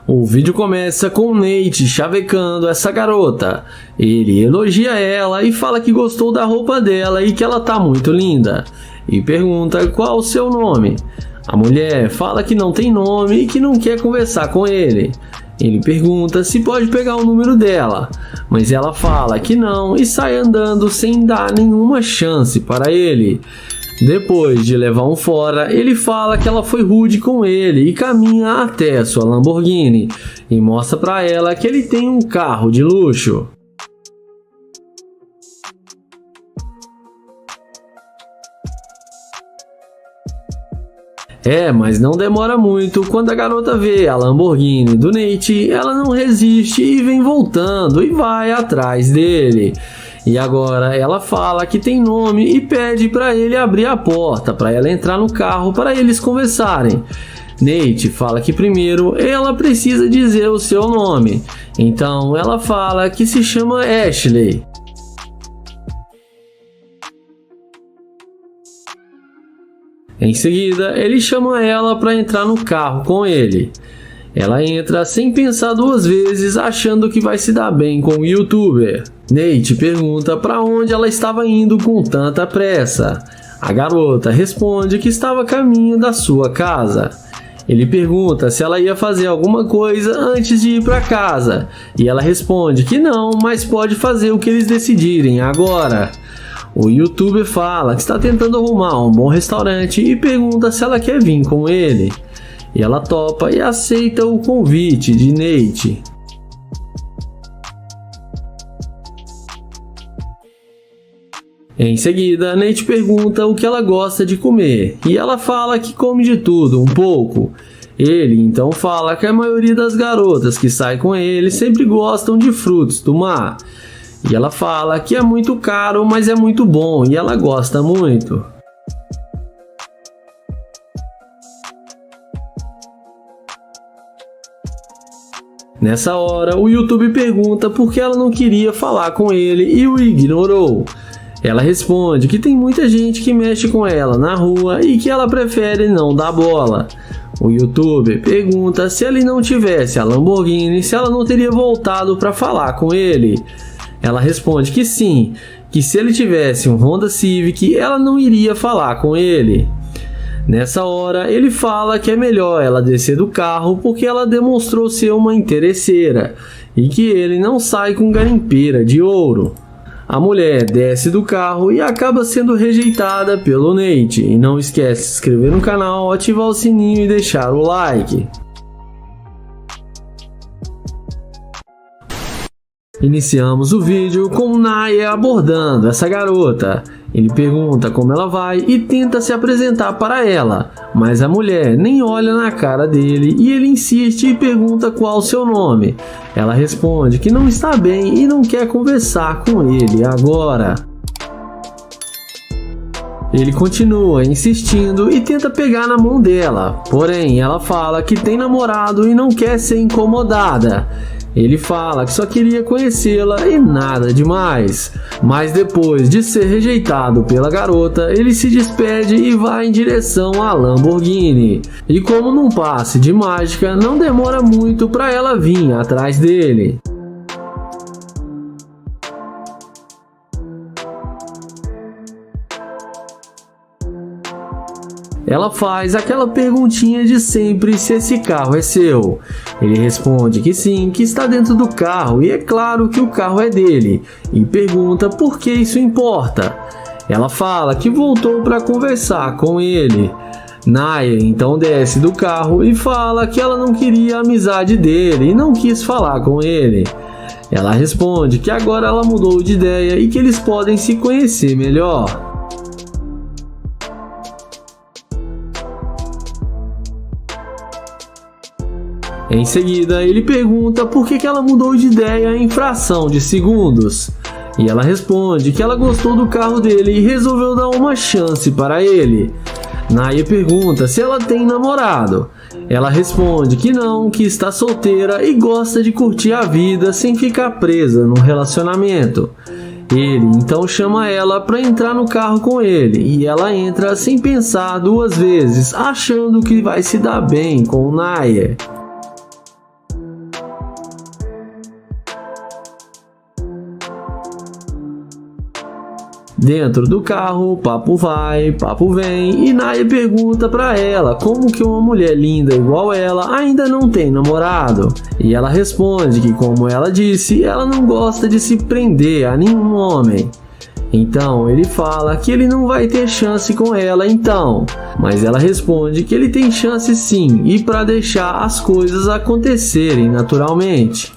O vídeo começa com o Nate chavecando essa garota. Ele elogia ela e fala que gostou da roupa dela e que ela tá muito linda. E pergunta qual o seu nome. A mulher fala que não tem nome e que não quer conversar com ele. Ele pergunta se pode pegar o número dela, mas ela fala que não e sai andando sem dar nenhuma chance para ele. Depois de levar um fora, ele fala que ela foi rude com ele e caminha até sua Lamborghini e mostra para ela que ele tem um carro de luxo. Mas não demora muito. Quando a garota vê a Lamborghini do Nate, ela não resiste e vem voltando e vai atrás dele. E agora ela fala que tem nome e pede para ele abrir a porta para ela entrar no carro para eles conversarem. Nate fala que primeiro ela precisa dizer o seu nome. Então ela fala que se chama Ashley. Em seguida, ele chama ela para entrar no carro com ele. Ela entra sem pensar duas vezes, achando que vai se dar bem com o youtuber. Nate pergunta para onde ela estava indo com tanta pressa. A garota responde que estava a caminho da sua casa. Ele pergunta se ela ia fazer alguma coisa antes de ir para casa. E ela responde que não, mas pode fazer o que eles decidirem agora. O youtuber fala que está tentando arrumar um bom restaurante e pergunta se ela quer vir com ele. E ela topa e aceita o convite de Nate. Em seguida, Nate pergunta o que ela gosta de comer e ela fala que come de tudo um pouco. Ele então fala que a maioria das garotas que saem com ele sempre gostam de frutos do mar. E ela fala que é muito caro, mas é muito bom e ela gosta muito. Nessa hora, o YouTube pergunta por que ela não queria falar com ele e o ignorou. Ela responde que tem muita gente que mexe com ela na rua e que ela prefere não dar bola. O YouTube pergunta se ele não tivesse a Lamborghini, se ela não teria voltado para falar com ele. Ela responde que sim, que se ele tivesse um Honda Civic, ela não iria falar com ele. Nessa hora, ele fala que é melhor ela descer do carro porque ela demonstrou ser uma interesseira e que ele não sai com garimpeira de ouro. A mulher desce do carro e acaba sendo rejeitada pelo Nate. E não esquece de se inscrever no canal, ativar o sininho e deixar o like. Iniciamos o vídeo com Naya abordando essa garota. Ele pergunta como ela vai e tenta se apresentar para ela, mas a mulher nem olha na cara dele e ele insiste e pergunta qual o seu nome. Ela responde que não está bem e não quer conversar com ele agora. Ele continua insistindo e tenta pegar na mão dela, porém ela fala que tem namorado e não quer ser incomodada. Ele fala que só queria conhecê-la e nada demais. Mas depois de ser rejeitado pela garota, ele se despede e vai em direção à Lamborghini. E como num passe de mágica, não demora muito para ela vir atrás dele. Ela faz aquela perguntinha de sempre se esse carro é seu. Ele responde que sim, que está dentro do carro e é claro que o carro é dele. E pergunta por que isso importa. Ela fala que voltou para conversar com ele. Naya então desce do carro e fala que ela não queria a amizade dele e não quis falar com ele. Ela responde que agora ela mudou de ideia e que eles podem se conhecer melhor. Em seguida, ele pergunta por que ela mudou de ideia em fração de segundos. E ela responde que ela gostou do carro dele e resolveu dar uma chance para ele. Naya pergunta se ela tem namorado. Ela responde que não, que está solteira e gosta de curtir a vida sem ficar presa num relacionamento. Ele então chama ela para entrar no carro com ele e ela entra sem pensar duas vezes, achando que vai se dar bem com Naya. Dentro do carro, papo vai, papo vem, e Naya pergunta pra ela como que uma mulher linda igual ela ainda não tem namorado. E ela responde que, como ela disse, ela não gosta de se prender a nenhum homem. Então ele fala que ele não vai ter chance com ela então, mas ela responde que ele tem chance sim, e para deixar as coisas acontecerem naturalmente.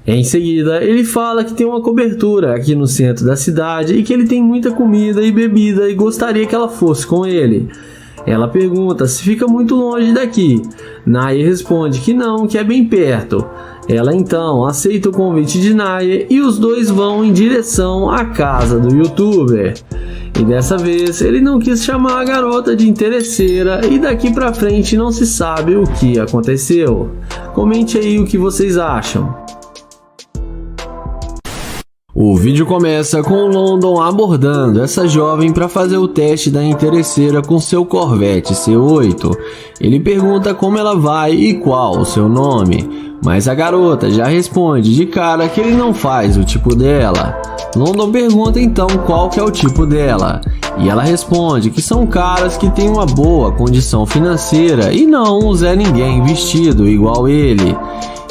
Em seguida, ele fala que tem uma cobertura aqui no centro da cidade e que ele tem muita comida e bebida e gostaria que ela fosse com ele. Ela pergunta se fica muito longe daqui. Naya responde que não, que é bem perto. Ela então aceita o convite de Naya e os dois vão em direção à casa do youtuber. E dessa vez ele não quis chamar a garota de interesseira e daqui pra frente não se sabe o que aconteceu. Comente aí o que vocês acham. O vídeo começa com o London abordando essa jovem para fazer o teste da interesseira com seu Corvette C8. Ele pergunta como ela vai e qual o seu nome, mas a garota já responde de cara que ele não faz o tipo dela. London pergunta então qual que é o tipo dela, e ela responde que são caras que têm uma boa condição financeira e não o Zé Ninguém vestido igual ele.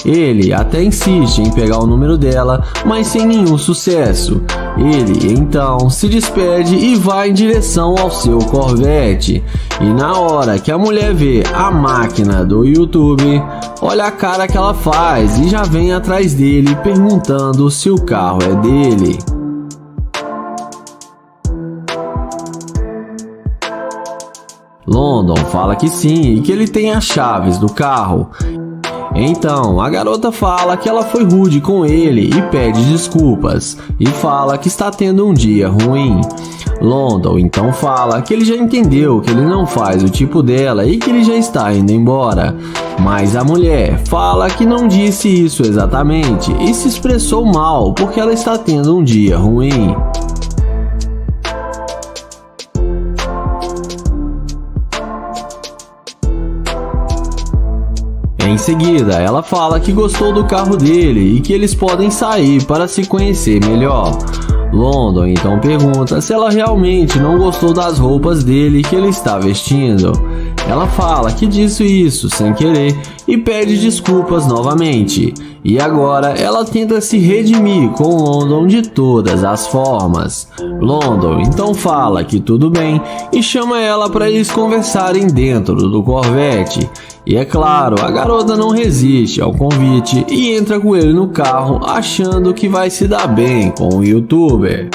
Ele até insiste em pegar o número dela, mas sem nenhum sucesso. Ele então se despede e vai em direção ao seu Corvette. E na hora que a mulher vê a máquina do YouTube, olha a cara que ela faz e já vem atrás dele perguntando se o carro é dele. London fala que sim e que ele tem as chaves do carro. Então, a garota fala que ela foi rude com ele e pede desculpas, e fala que está tendo um dia ruim. London então fala que ele já entendeu que ele não faz o tipo dela e que ele já está indo embora. Mas a mulher fala que não disse isso exatamente e se expressou mal porque ela está tendo um dia ruim. Em seguida, ela fala que gostou do carro dele e que eles podem sair para se conhecer melhor. London então pergunta se ela realmente não gostou das roupas dele que ele está vestindo. Ela fala que disse isso sem querer e pede desculpas novamente. E agora ela tenta se redimir com London de todas as formas. London então fala que tudo bem e chama ela para eles conversarem dentro do Corvette. E é claro, a garota não resiste ao convite e entra com ele no carro achando que vai se dar bem com o youtuber.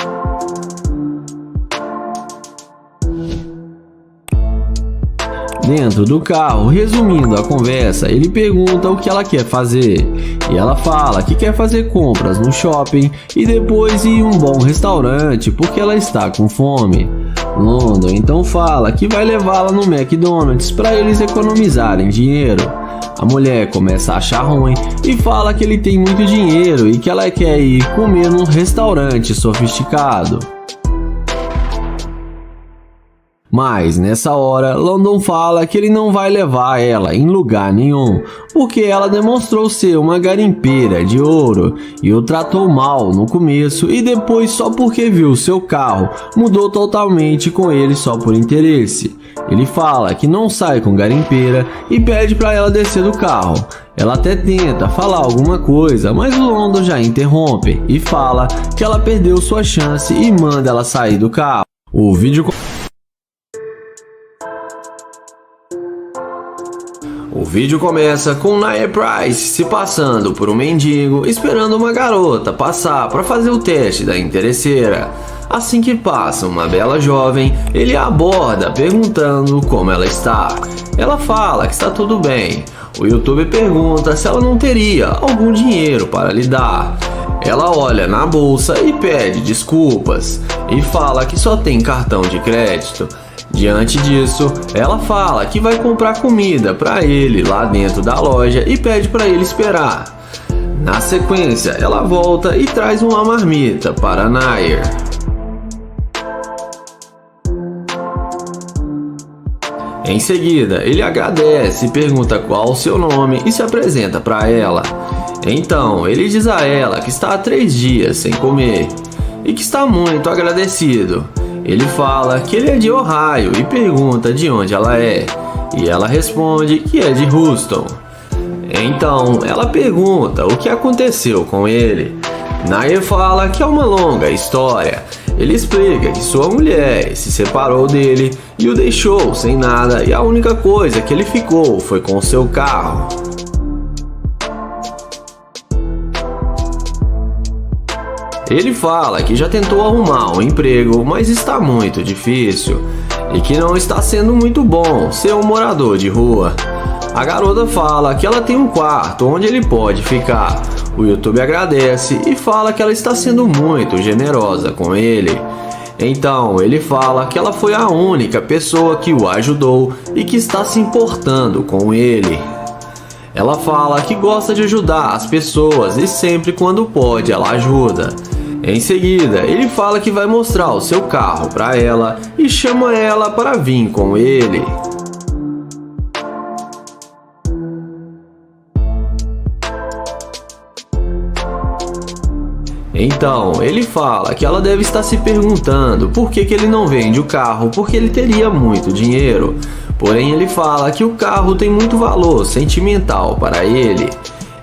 Dentro do carro, resumindo a conversa, ele pergunta o que ela quer fazer. E ela fala que quer fazer compras no shopping e depois ir em um bom restaurante porque ela está com fome. London então fala que vai levá-la no McDonald's para eles economizarem dinheiro. A mulher começa a achar ruim e fala que ele tem muito dinheiro e que ela quer ir comer num restaurante sofisticado. Mas nessa hora, London fala que ele não vai levar ela em lugar nenhum, porque ela demonstrou ser uma garimpeira de ouro e o tratou mal no começo e depois, só porque viu seu carro, mudou totalmente com ele só por interesse. Ele fala que não sai com garimpeira e pede para ela descer do carro. Ela até tenta falar alguma coisa, mas o London já interrompe e fala que ela perdeu sua chance e manda ela sair do carro. O vídeo começa com Nia Price se passando por um mendigo esperando uma garota passar para fazer o teste da interesseira. Assim que passa uma bela jovem, ele a aborda perguntando como ela está. Ela fala que está tudo bem. O youtuber pergunta se ela não teria algum dinheiro para lhe dar. Ela olha na bolsa e pede desculpas e fala que só tem cartão de crédito. Diante disso, ela fala que vai comprar comida para ele lá dentro da loja e pede para ele esperar. Na sequência, ela volta e traz uma marmita para Nair. Em seguida, ele agradece, pergunta qual o seu nome e se apresenta para ela. Então, ele diz a ela que está há 3 dias sem comer e que está muito agradecido. Ele fala que ele é de Ohio e pergunta de onde ela é, e ela responde que é de Houston. Então, ela pergunta o que aconteceu com ele. Nair fala que é uma longa história. Ele explica que sua mulher se separou dele e o deixou sem nada, e a única coisa que ele ficou foi com seu carro. Ele fala que já tentou arrumar um emprego, mas está muito difícil e que não está sendo muito bom ser um morador de rua. A garota fala que ela tem um quarto onde ele pode ficar. O YouTube agradece e fala que ela está sendo muito generosa com ele. Então ele fala que ela foi a única pessoa que o ajudou e que está se importando com ele. Ela fala que gosta de ajudar as pessoas e sempre quando pode ela ajuda. Em seguida, ele fala que vai mostrar o seu carro para ela e chama ela para vir com ele. Então, ele fala que ela deve estar se perguntando por que ele não vende o carro, porque ele teria muito dinheiro. Porém, ele fala que o carro tem muito valor sentimental para ele.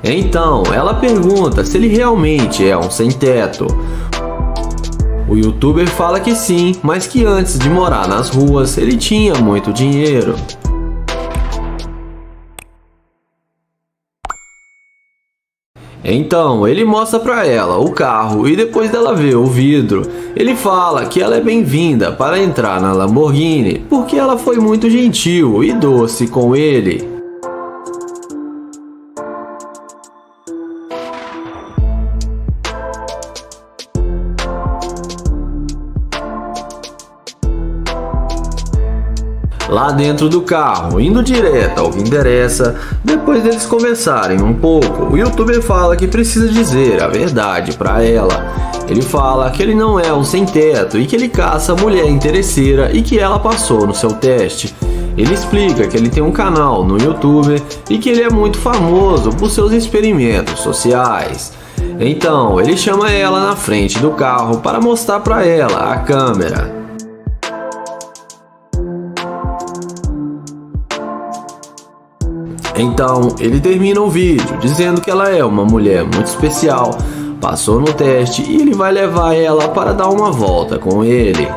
Então, ela pergunta se ele realmente é um sem-teto. O youtuber fala que sim, mas que antes de morar nas ruas, ele tinha muito dinheiro. Então, ele mostra para ela o carro e depois dela ver o vidro, ele fala que ela é bem-vinda para entrar na Lamborghini, porque ela foi muito gentil e doce com ele. Lá dentro do carro, indo direto ao que interessa, depois deles conversarem um pouco, o youtuber fala que precisa dizer a verdade para ela. Ele fala que ele não é um sem-teto e que ele caça mulher interesseira e que ela passou no seu teste. Ele explica que ele tem um canal no YouTube e que ele é muito famoso por seus experimentos sociais. Então, ele chama ela na frente do carro para mostrar para ela a câmera. Então, ele termina o vídeo dizendo que ela é uma mulher muito especial, passou no teste e ele vai levar ela para dar uma volta com ele.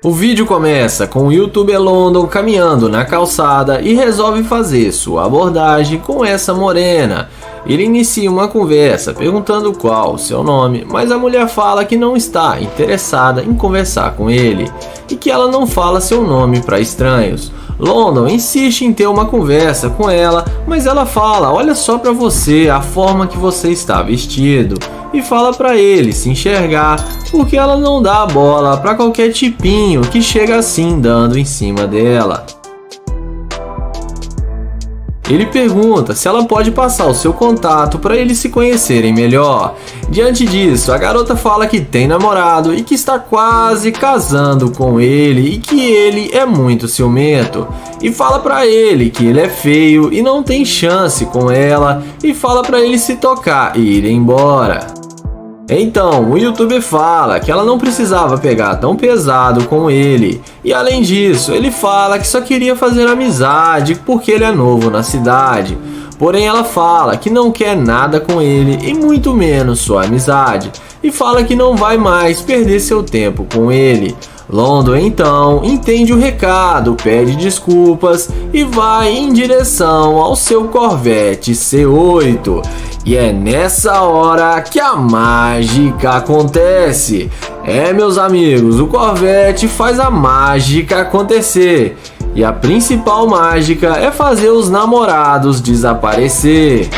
O vídeo começa com o youtuber London caminhando na calçada e resolve fazer sua abordagem com essa morena. Ele inicia uma conversa perguntando qual o seu nome, mas a mulher fala que não está interessada em conversar com ele e que ela não fala seu nome para estranhos. London insiste em ter uma conversa com ela, mas ela fala: olha só para você a forma que você está vestido, e fala para ele se enxergar, porque ela não dá bola para qualquer tipinho que chega assim dando em cima dela. Ele pergunta se ela pode passar o seu contato para eles se conhecerem melhor. Diante disso, a garota fala que tem namorado e que está quase casando com ele e que ele é muito ciumento. E fala para ele que ele é feio e não tem chance com ela e fala para ele se tocar e ir embora. Então, o youtuber fala que ela não precisava pegar tão pesado com ele. E além disso, ele fala que só queria fazer amizade porque ele é novo na cidade. Porém, ela fala que não quer nada com ele e muito menos sua amizade. E fala que não vai mais perder seu tempo com ele. London então entende o recado, pede desculpas e vai em direção ao seu Corvette C8. E é nessa hora que a mágica acontece. Meus amigos, o Corvette faz a mágica acontecer. E a principal mágica é fazer os namorados desaparecer.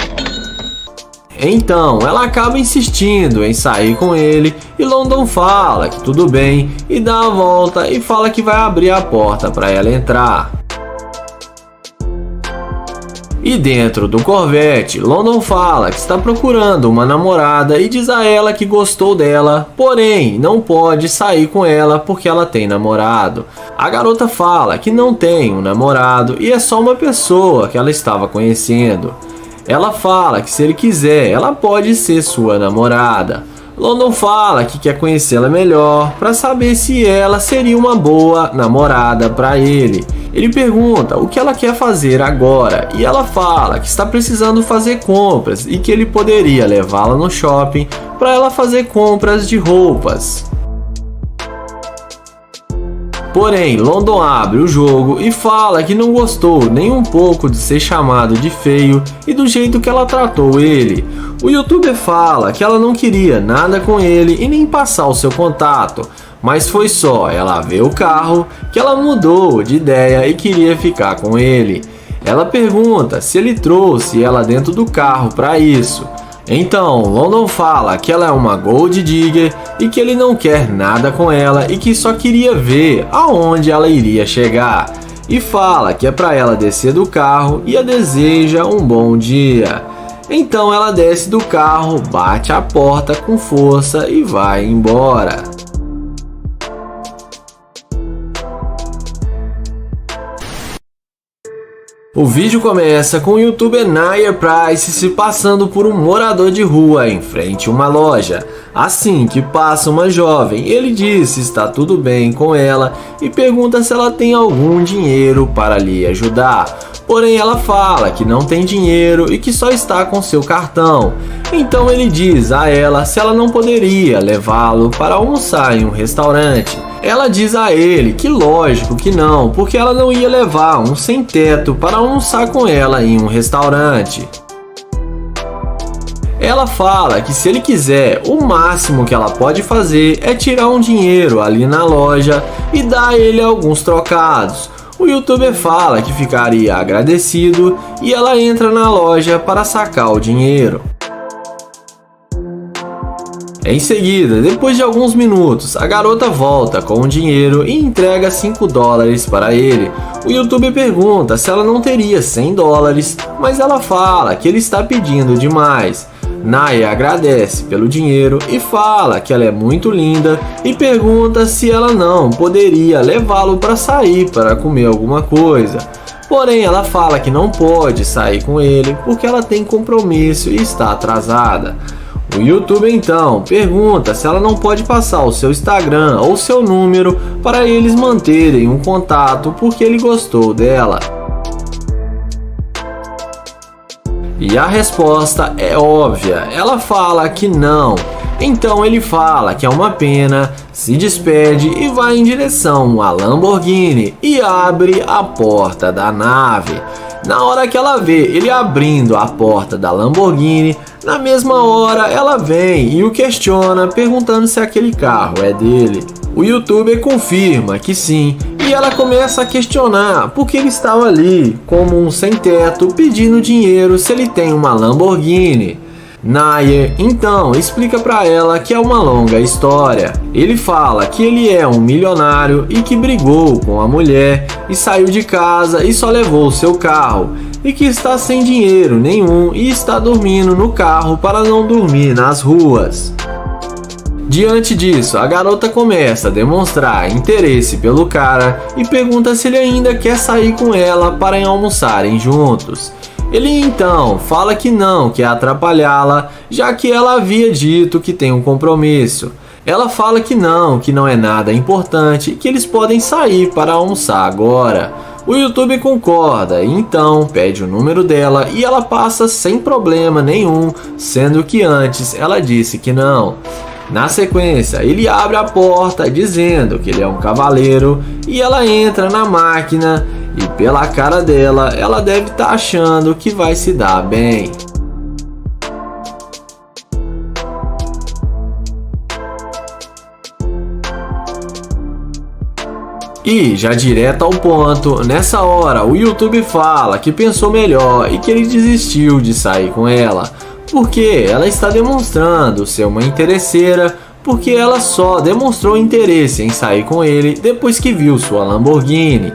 Então, ela acaba insistindo em sair com ele e London fala que tudo bem e dá a volta e fala que vai abrir a porta para ela entrar. E dentro do Corvette, London fala que está procurando uma namorada e diz a ela que gostou dela, porém não pode sair com ela porque ela tem namorado. A garota fala que não tem um namorado e é só uma pessoa que ela estava conhecendo. Ela fala que se ele quiser, ela pode ser sua namorada. London fala que quer conhecê-la melhor para saber se ela seria uma boa namorada para ele. Ele pergunta o que ela quer fazer agora e ela fala que está precisando fazer compras e que ele poderia levá-la no shopping para ela fazer compras de roupas. Porém, London abre o jogo e fala que não gostou nem um pouco de ser chamado de feio e do jeito que ela tratou ele. O youtuber fala que ela não queria nada com ele e nem passar o seu contato, mas foi só ela ver o carro que ela mudou de ideia e queria ficar com ele. Ela pergunta se ele trouxe ela dentro do carro para isso. Então, London fala que ela é uma gold digger e que ele não quer nada com ela e que só queria ver aonde ela iria chegar. E fala que é para ela descer do carro e a deseja um bom dia. Então ela desce do carro, bate a porta com força e vai embora. O vídeo começa com o youtuber Naya Price se passando por um morador de rua em frente a uma loja. Assim que passa uma jovem, ele diz se está tudo bem com ela e pergunta se ela tem algum dinheiro para lhe ajudar. Porém ela fala que não tem dinheiro e que só está com seu cartão. Então ele diz a ela se ela não poderia levá-lo para almoçar em um restaurante. Ela diz a ele que lógico que não, porque ela não ia levar um sem-teto para almoçar com ela em um restaurante. Ela fala que se ele quiser, o máximo que ela pode fazer é tirar um dinheiro ali na loja e dar a ele alguns trocados. O youtuber fala que ficaria agradecido e ela entra na loja para sacar o dinheiro. Em seguida, depois de alguns minutos, a garota volta com o dinheiro e entrega $5 para ele. O youtuber pergunta se ela não teria $100, mas ela fala que ele está pedindo demais. Naya agradece pelo dinheiro e fala que ela é muito linda e pergunta se ela não poderia levá-lo para sair para comer alguma coisa. Porém, ela fala que não pode sair com ele porque ela tem compromisso e está atrasada. O youtuber então pergunta se ela não pode passar o seu Instagram ou seu número para eles manterem um contato porque ele gostou dela. E a resposta é óbvia, ela fala que não. Então ele fala que é uma pena, se despede e vai em direção à Lamborghini e abre a porta da nave. Na hora que ela vê ele abrindo a porta da Lamborghini, na mesma hora ela vem e o questiona perguntando se aquele carro é dele. O youtuber confirma que sim e ela começa a questionar porque ele estava ali como um sem-teto pedindo dinheiro se ele tem uma Lamborghini. Naya então explica para ela que é uma longa história. Ele fala que ele é um milionário e que brigou com a mulher e saiu de casa e só levou o seu carro e que está sem dinheiro nenhum e está dormindo no carro para não dormir nas ruas. Diante disso, a garota começa a demonstrar interesse pelo cara e pergunta se ele ainda quer sair com ela para almoçarem juntos. Ele então fala que não quer atrapalhá-la, já que ela havia dito que tem um compromisso. Ela fala que não é nada importante e que eles podem sair para almoçar agora. O youtuber concorda e então pede o número dela e ela passa sem problema nenhum, sendo que antes ela disse que não. Na sequência, ele abre a porta dizendo que ele é um cavaleiro e ela entra na máquina e pela cara dela, ela deve estar achando que vai se dar bem. E já direto ao ponto, nessa hora o YouTube fala que pensou melhor e que ele desistiu de sair com ela, porque ela está demonstrando ser uma interesseira, porque ela só demonstrou interesse em sair com ele depois que viu sua Lamborghini.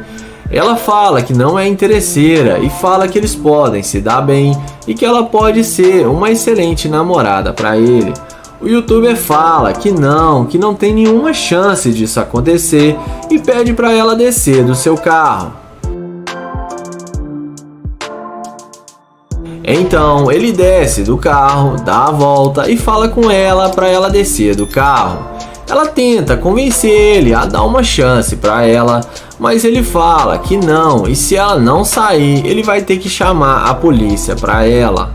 Ela fala que não é interesseira e fala que eles podem se dar bem e que ela pode ser uma excelente namorada para ele. O youtuber fala que não tem nenhuma chance disso acontecer e pede para ela descer do seu carro. Então ele desce do carro, dá a volta e fala com ela para ela descer do carro. Ela tenta convencer ele a dar uma chance para ela, mas ele fala que não, e se ela não sair, ele vai ter que chamar a polícia para ela.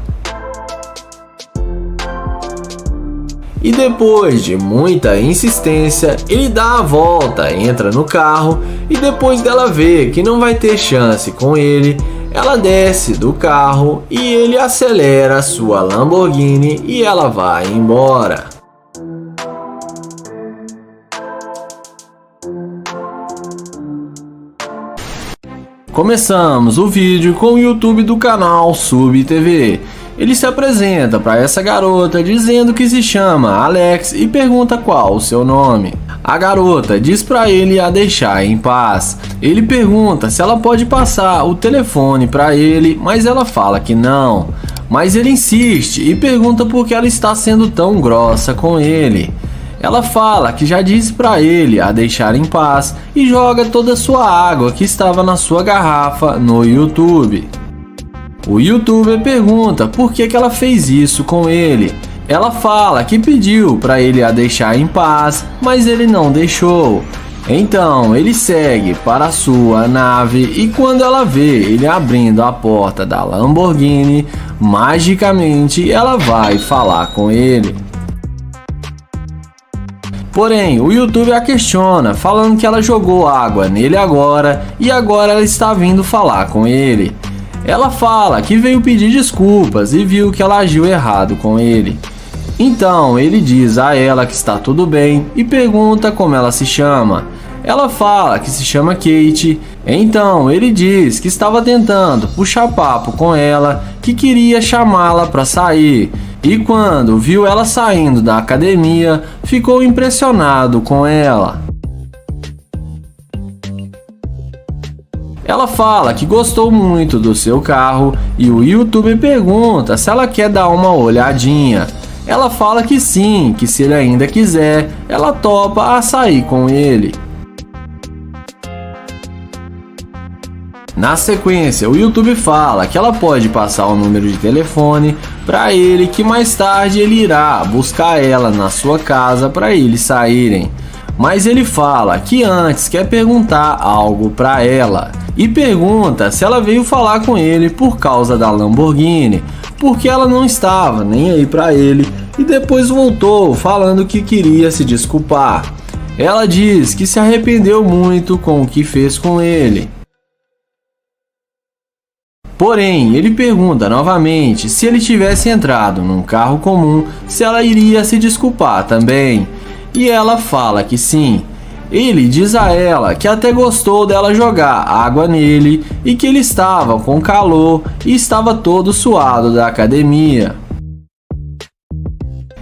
E depois de muita insistência, ele dá a volta, entra no carro e depois dela ver que não vai ter chance com ele, ela desce do carro e ele acelera sua Lamborghini e ela vai embora. Começamos o vídeo com o YouTube do canal Sub TV. Ele se apresenta para essa garota dizendo que se chama Alex e pergunta qual o seu nome. A garota diz para ele a deixar em paz. Ele pergunta se ela pode passar o telefone para ele, mas ela fala que não. Mas ele insiste e pergunta por que ela está sendo tão grossa com ele. Ela fala que já disse para ele a deixar em paz e joga toda a sua água que estava na sua garrafa no YouTube. O youtuber pergunta por que ela fez isso com ele. Ela fala que pediu para ele a deixar em paz, mas ele não deixou. Então ele segue para a sua nave e quando ela vê ele abrindo a porta da Lamborghini, magicamente ela vai falar com ele. Porém, o youtuber a questiona, falando que ela jogou água nele agora e agora ela está vindo falar com ele. Ela fala que veio pedir desculpas e viu que ela agiu errado com ele. Então ele diz a ela que está tudo bem e pergunta como ela se chama. Ela fala que se chama Kate. Então ele diz que estava tentando puxar papo com ela, que queria chamá-la para sair. E quando viu ela saindo da academia, ficou impressionado com ela. Ela fala que gostou muito do seu carro e o youtuber pergunta se ela quer dar uma olhadinha. Ela fala que sim, que se ele ainda quiser, ela topa a sair com ele. Na sequência, o YouTube fala que ela pode passar o número de telefone para ele, que mais tarde ele irá buscar ela na sua casa para eles saírem. Mas ele fala que antes quer perguntar algo para ela e pergunta se ela veio falar com ele por causa da Lamborghini, porque ela não estava nem aí para ele e depois voltou falando que queria se desculpar. Ela diz que se arrependeu muito com o que fez com ele. Porém, ele pergunta novamente se ele tivesse entrado num carro comum, se ela iria se desculpar também. E ela fala que sim. Ele diz a ela que até gostou dela jogar água nele e que ele estava com calor e estava todo suado da academia.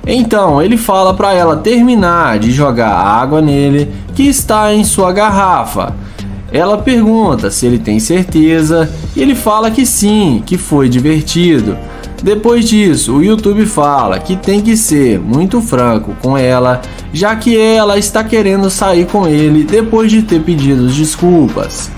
Então ele fala para ela terminar de jogar água nele que está em sua garrafa. Ela pergunta se ele tem certeza e ele fala que sim, que foi divertido. Depois disso, o YouTube fala que tem que ser muito franco com ela, já que ela está querendo sair com ele depois de ter pedido desculpas.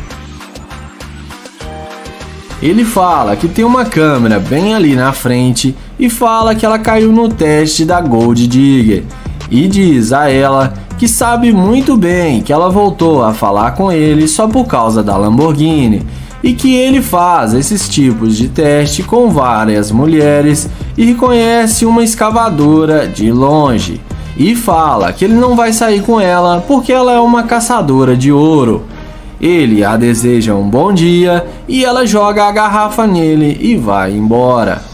Ele fala que tem uma câmera bem ali na frente e fala que ela caiu no teste da Gold Digger. E diz a ela que sabe muito bem que ela voltou a falar com ele só por causa da Lamborghini e que ele faz esses tipos de teste com várias mulheres e reconhece uma escavadora de longe. E fala que ele não vai sair com ela porque ela é uma caçadora de ouro. Ele a deseja um bom dia e ela joga a garrafa nele e vai embora.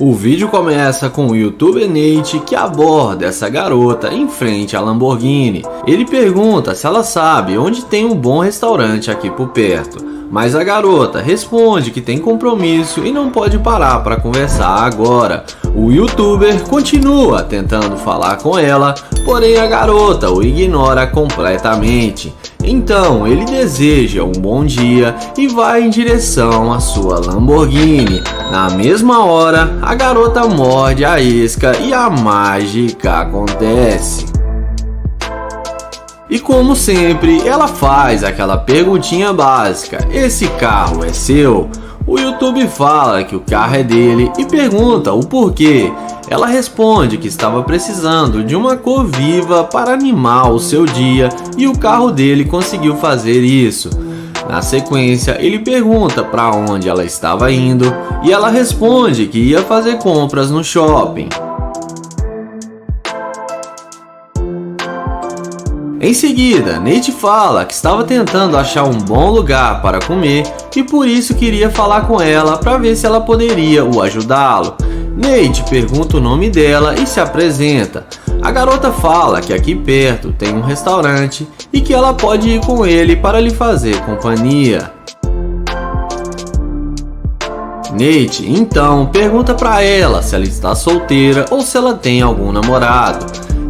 O vídeo começa com o youtuber Nate que aborda essa garota em frente à Lamborghini. Ele pergunta se ela sabe onde tem um bom restaurante aqui por perto, mas a garota responde que tem compromisso e não pode parar para conversar agora. O youtuber continua tentando falar com ela, porém a garota o ignora completamente. Então ele deseja um bom dia e vai em direção à sua Lamborghini. Na mesma hora, a garota morde a isca e a mágica acontece. E como sempre, ela faz aquela perguntinha básica: esse carro é seu? O YouTube fala que o carro é dele e pergunta o porquê. Ela responde que estava precisando de uma cor viva para animar o seu dia e o carro dele conseguiu fazer isso. Na sequência, ele pergunta para onde ela estava indo e ela responde que ia fazer compras no shopping. Em seguida, Nate fala que estava tentando achar um bom lugar para comer e por isso queria falar com ela para ver se ela poderia o ajudá-lo. Nate pergunta o nome dela e se apresenta. A garota fala que aqui perto tem um restaurante e que ela pode ir com ele para lhe fazer companhia. Nate então pergunta para ela se ela está solteira ou se ela tem algum namorado.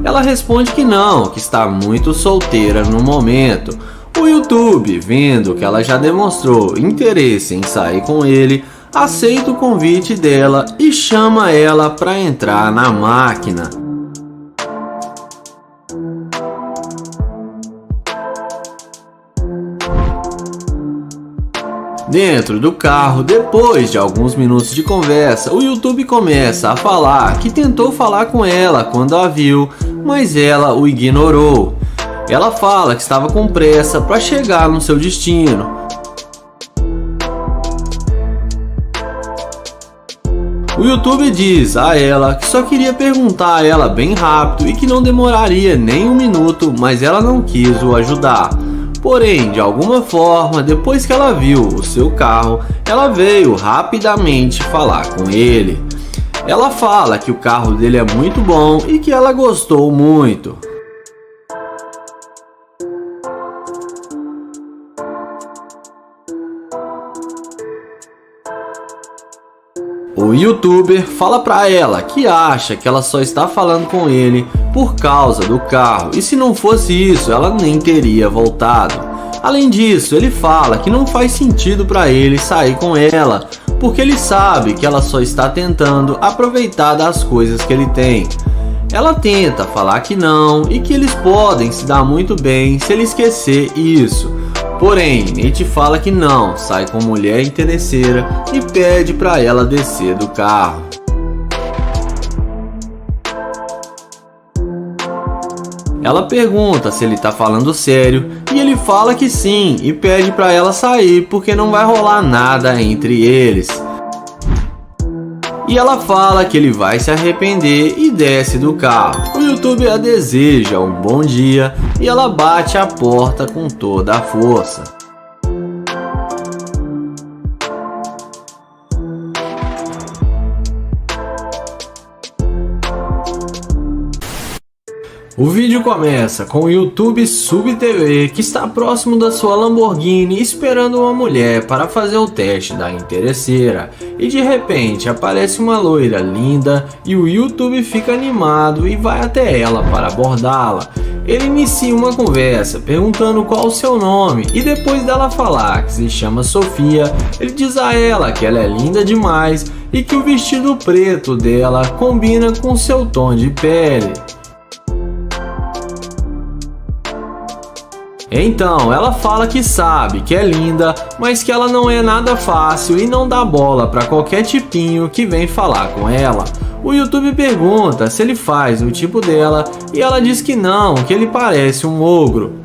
Ela responde que não, que está muito solteira no momento. O YouTube, vendo que ela já demonstrou interesse em sair com ele, aceita o convite dela e chama ela para entrar na máquina. Dentro do carro, depois de alguns minutos de conversa, o YouTube começa a falar que tentou falar com ela quando a viu, mas ela o ignorou. Ela fala que estava com pressa para chegar no seu destino. O YouTube diz a ela que só queria perguntar a ela bem rápido e que não demoraria nem um minuto, mas ela não quis o ajudar. Porém, de alguma forma, depois que ela viu o seu carro, ela veio rapidamente falar com ele. Ela fala que o carro dele é muito bom e que ela gostou muito. O YouTuber fala pra ela que acha que ela só está falando com ele por causa do carro e se não fosse isso, ela nem teria voltado. Além disso, ele fala que não faz sentido pra ele sair com ela, porque ele sabe que ela só está tentando aproveitar das coisas que ele tem. Ela tenta falar que não e que eles podem se dar muito bem se ele esquecer isso. Porém, Nate fala que não, sai com mulher interesseira e pede para ela descer do carro. Ela pergunta se ele tá falando sério e ele fala que sim e pede para ela sair porque não vai rolar nada entre eles. E ela fala que ele vai se arrepender e desce do carro. O YouTube a deseja um bom dia e ela bate a porta com toda a força. O vídeo começa com o YouTube Sub TV que está próximo da sua Lamborghini esperando uma mulher para fazer o teste da interesseira e de repente aparece uma loira linda e o YouTube fica animado e vai até ela para abordá-la. Ele inicia uma conversa perguntando qual o seu nome e depois dela falar que se chama Sofia, ele diz a ela que ela é linda demais e que o vestido preto dela combina com seu tom de pele. Então, ela fala que sabe que é linda, mas que ela não é nada fácil e não dá bola para qualquer tipinho que vem falar com ela. O YouTube pergunta se ele faz o tipo dela e ela diz que não, que ele parece um ogro.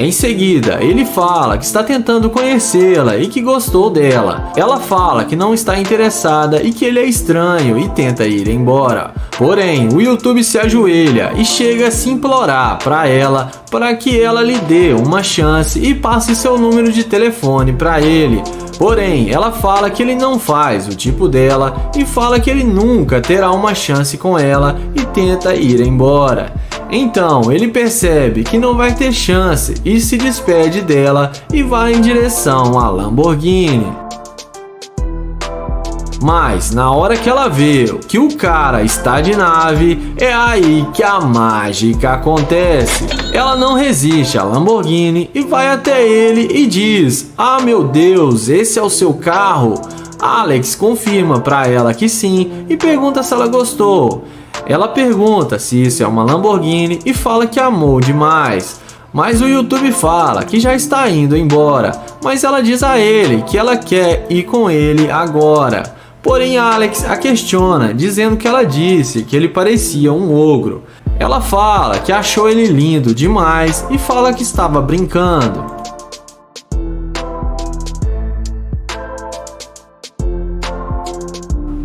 Em seguida, ele fala que está tentando conhecê-la e que gostou dela. Ela fala que não está interessada e que ele é estranho e tenta ir embora. Porém, o YouTube se ajoelha e chega a se implorar para ela para que ela lhe dê uma chance e passe seu número de telefone para ele. Porém, ela fala que ele não faz o tipo dela e fala que ele nunca terá uma chance com ela e tenta ir embora. Então, ele percebe que não vai ter chance e se despede dela e vai em direção à Lamborghini. Mas na hora que ela vê que o cara está de nave, é aí que a mágica acontece. Ela não resiste à Lamborghini e vai até ele e diz: "Ah, meu Deus, esse é o seu carro?" Alex confirma para ela que sim e pergunta se ela gostou. Ela pergunta se isso é uma Lamborghini e fala que amou demais. Mas o YouTube fala que já está indo embora, mas ela diz a ele que ela quer ir com ele agora. Porém, Alex a questiona, dizendo que ela disse que ele parecia um ogro. Ela fala que achou ele lindo demais e fala que estava brincando.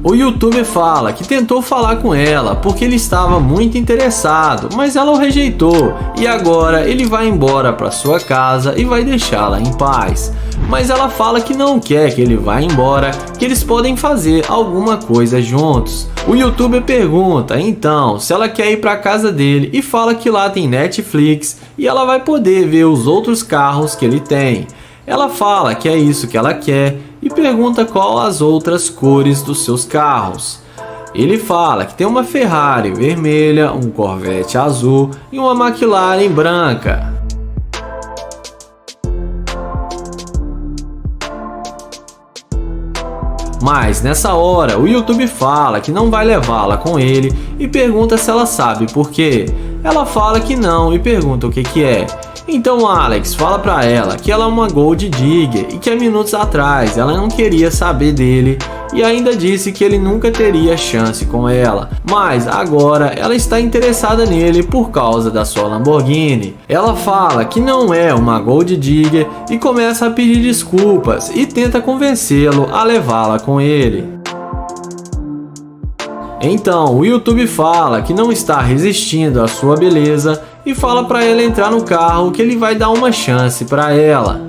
O YouTuber fala que tentou falar com ela porque ele estava muito interessado, mas ela o rejeitou e agora ele vai embora para sua casa e vai deixá-la em paz. Mas ela fala que não quer que ele vá embora, que eles podem fazer alguma coisa juntos. O YouTuber pergunta então se ela quer ir para a casa dele e fala que lá tem Netflix e ela vai poder ver os outros carros que ele tem. Ela fala que é isso que ela quer e pergunta qual as outras cores dos seus carros. Ele fala que tem uma Ferrari vermelha, um Corvette azul e uma McLaren branca. Mas nessa hora o YouTube fala que não vai levá-la com ele e pergunta se ela sabe por quê. Ela fala que não e pergunta o que é. Então Alex fala pra ela que ela é uma Gold Digger e que há minutos atrás ela não queria saber dele e ainda disse que ele nunca teria chance com ela, mas agora ela está interessada nele por causa da sua Lamborghini. Ela fala que não é uma Gold Digger e começa a pedir desculpas e tenta convencê-lo a levá-la com ele. Então o YouTube fala que não está resistindo à sua beleza e fala para ela entrar no carro que ele vai dar uma chance para ela.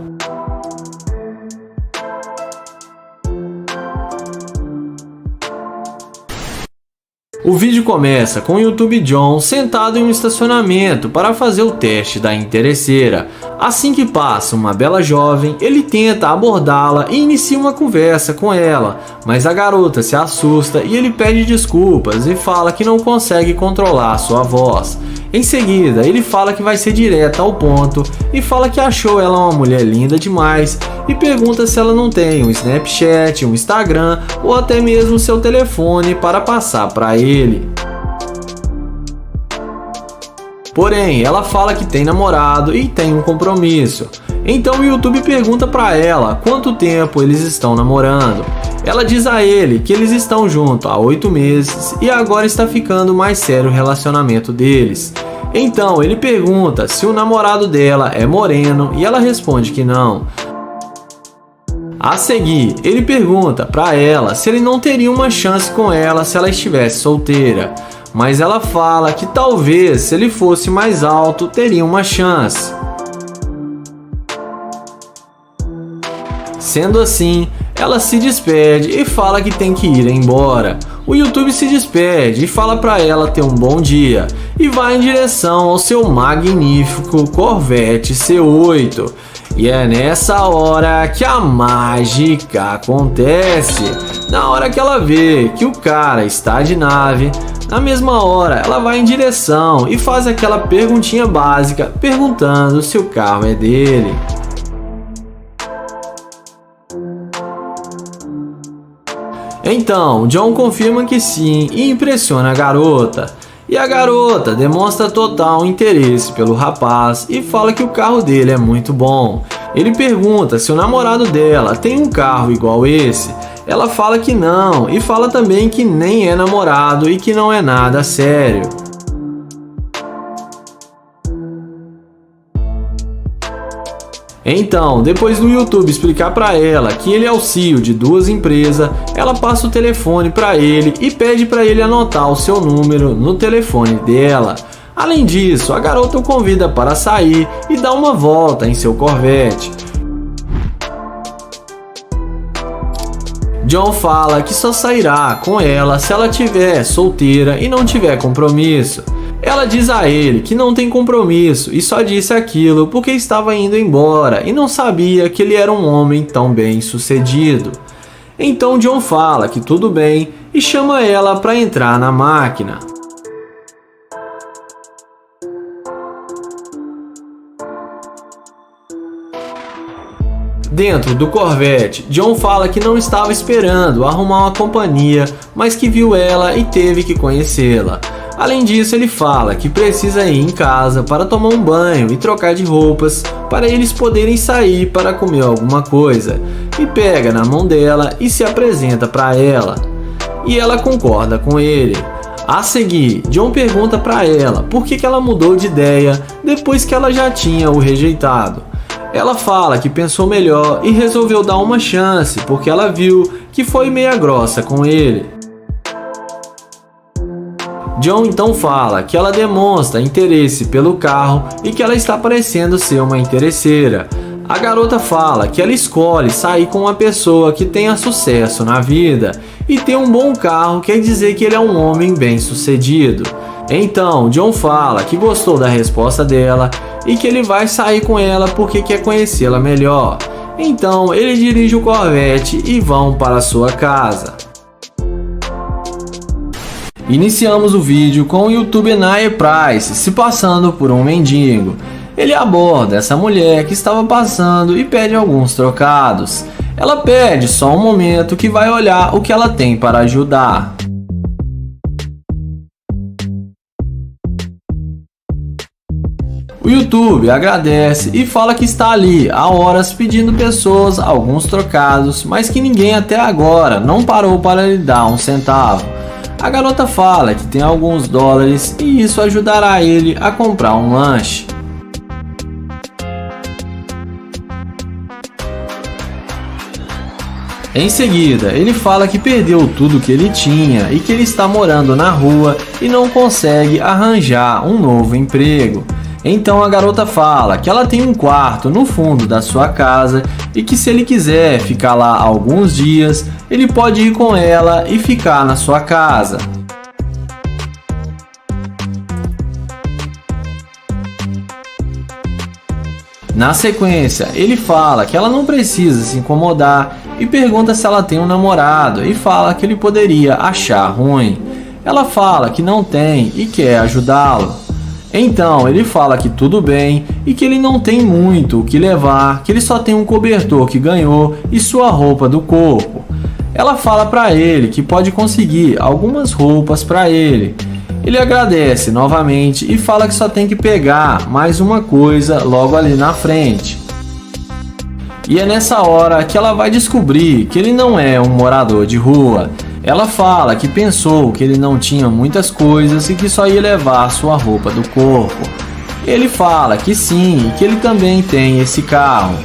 O vídeo começa com o YouTube John sentado em um estacionamento para fazer o teste da interesseira. Assim que passa uma bela jovem, ele tenta abordá-la e inicia uma conversa com ela, mas a garota se assusta e ele pede desculpas e fala que não consegue controlar sua voz. Em seguida, ele fala que vai ser direto ao ponto e fala que achou ela uma mulher linda demais e pergunta se ela não tem um Snapchat, um Instagram ou até mesmo seu telefone para passar para ele. Porém, ela fala que tem namorado e tem um compromisso. Então o YouTube pergunta para ela quanto tempo eles estão namorando. Ela diz a ele que eles estão juntos há 8 meses e agora está ficando mais sério o relacionamento deles. Então ele pergunta se o namorado dela é moreno e ela responde que não. A seguir, ele pergunta para ela se ele não teria uma chance com ela se ela estivesse solteira. Mas ela fala que talvez se ele fosse mais alto teria uma chance. Sendo assim, ela se despede e fala que tem que ir embora. O YouTube se despede e fala para ela ter um bom dia e vai em direção ao seu magnífico Corvette C8. E é nessa hora que a mágica acontece. Na hora que ela vê que o cara está de nave, na mesma hora ela vai em direção e faz aquela perguntinha básica perguntando se o carro é dele. Então, John confirma que sim e impressiona a garota. E a garota demonstra total interesse pelo rapaz e fala que o carro dele é muito bom. Ele pergunta se o namorado dela tem um carro igual esse. Ela fala que não e fala também que nem é namorado e que não é nada sério. Então, depois do YouTube explicar para ela que ele é o CEO de 2 empresas, ela passa o telefone para ele e pede para ele anotar o seu número no telefone dela. Além disso, a garota o convida para sair e dar uma volta em seu Corvette. John fala que só sairá com ela se ela estiver solteira e não tiver compromisso. Ela diz a ele que não tem compromisso e só disse aquilo porque estava indo embora e não sabia que ele era um homem tão bem sucedido. Então John fala que tudo bem e chama ela para entrar na máquina. Dentro do Corvette, John fala que não estava esperando arrumar uma companhia, mas que viu ela e teve que conhecê-la. Além disso, ele fala que precisa ir em casa para tomar um banho e trocar de roupas para eles poderem sair para comer alguma coisa, e pega na mão dela e se apresenta para ela. E ela concorda com ele. A seguir, John pergunta para ela por que ela mudou de ideia depois que ela já tinha o rejeitado. Ela fala que pensou melhor e resolveu dar uma chance porque ela viu que foi meia grossa com ele. John então fala que ela demonstra interesse pelo carro e que ela está parecendo ser uma interesseira. A garota fala que ela escolhe sair com uma pessoa que tenha sucesso na vida, e ter um bom carro quer dizer que ele é um homem bem-sucedido. Então, John fala que gostou da resposta dela e que ele vai sair com ela porque quer conhecê-la melhor. Então, ele dirige o Corvette e vão para sua casa. Iniciamos o vídeo com o youtuber Nia Price se passando por um mendigo. Ele aborda essa mulher que estava passando e pede alguns trocados. Ela pede só um momento que vai olhar o que ela tem para ajudar. O YouTube agradece e fala que está ali há horas pedindo pessoas alguns trocados, mas que ninguém até agora não parou para lhe dar um centavo. A garota fala que tem alguns dólares e isso ajudará ele a comprar um lanche. Em seguida, ele fala que perdeu tudo que ele tinha e que ele está morando na rua e não consegue arranjar um novo emprego. Então a garota fala que ela tem um quarto no fundo da sua casa e que se ele quiser ficar lá alguns dias, ele pode ir com ela e ficar na sua casa. Na sequência, ele fala que ela não precisa se incomodar e pergunta se ela tem um namorado e fala que ele poderia achar ruim. Ela fala que não tem e quer ajudá-lo. Então ele fala que tudo bem e que ele não tem muito o que levar, que ele só tem um cobertor que ganhou e sua roupa do corpo. Ela fala para ele que pode conseguir algumas roupas para ele. Ele agradece novamente e fala que só tem que pegar mais uma coisa logo ali na frente. E é nessa hora que ela vai descobrir que ele não é um morador de rua. Ela fala que pensou que ele não tinha muitas coisas e que só ia levar sua roupa do corpo. Ele fala que sim e que ele também tem esse carro.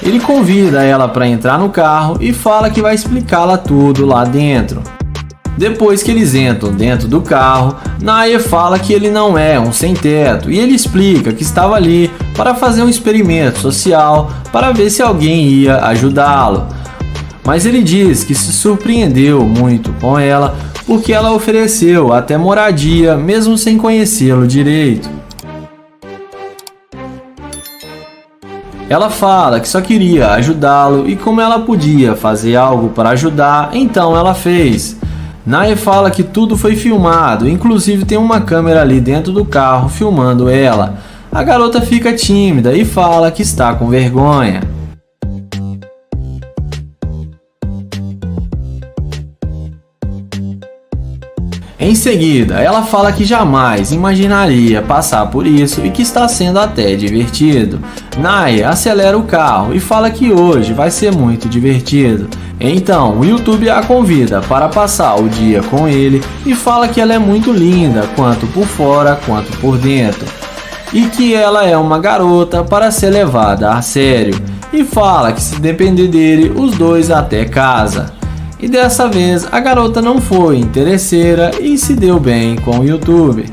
Ele convida ela para entrar no carro e fala que vai explicá-la tudo lá dentro. Depois que eles entram dentro do carro, Nia fala que ele não é um sem-teto e ele explica que estava ali para fazer um experimento social para ver se alguém ia ajudá-lo. Mas ele diz que se surpreendeu muito com ela porque ela ofereceu até moradia mesmo sem conhecê-lo direito. Ela fala que só queria ajudá-lo e como ela podia fazer algo para ajudar, então ela fez. Nia fala que tudo foi filmado, inclusive tem uma câmera ali dentro do carro filmando ela. A garota fica tímida e fala que está com vergonha. Em seguida, ela fala que jamais imaginaria passar por isso e que está sendo até divertido. Nia acelera o carro e fala que hoje vai ser muito divertido. Então, o YouTube a convida para passar o dia com ele e fala que ela é muito linda, tanto por fora quanto por dentro. E que ela é uma garota para ser levada a sério. E fala que se depender dele, os dois até casa. E dessa vez a garota não foi interesseira e se deu bem com o YouTube.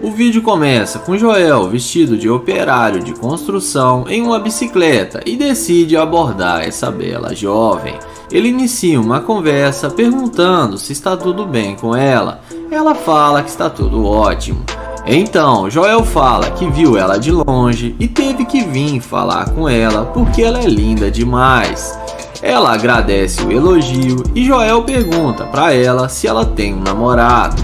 O vídeo começa com Joel vestido de operário de construção em uma bicicleta e decide abordar essa bela jovem. Ele inicia uma conversa perguntando se está tudo bem com ela. Ela fala que está tudo ótimo. Então, Joel fala que viu ela de longe e teve que vir falar com ela porque ela é linda demais. Ela agradece o elogio e Joel pergunta para ela se ela tem um namorado.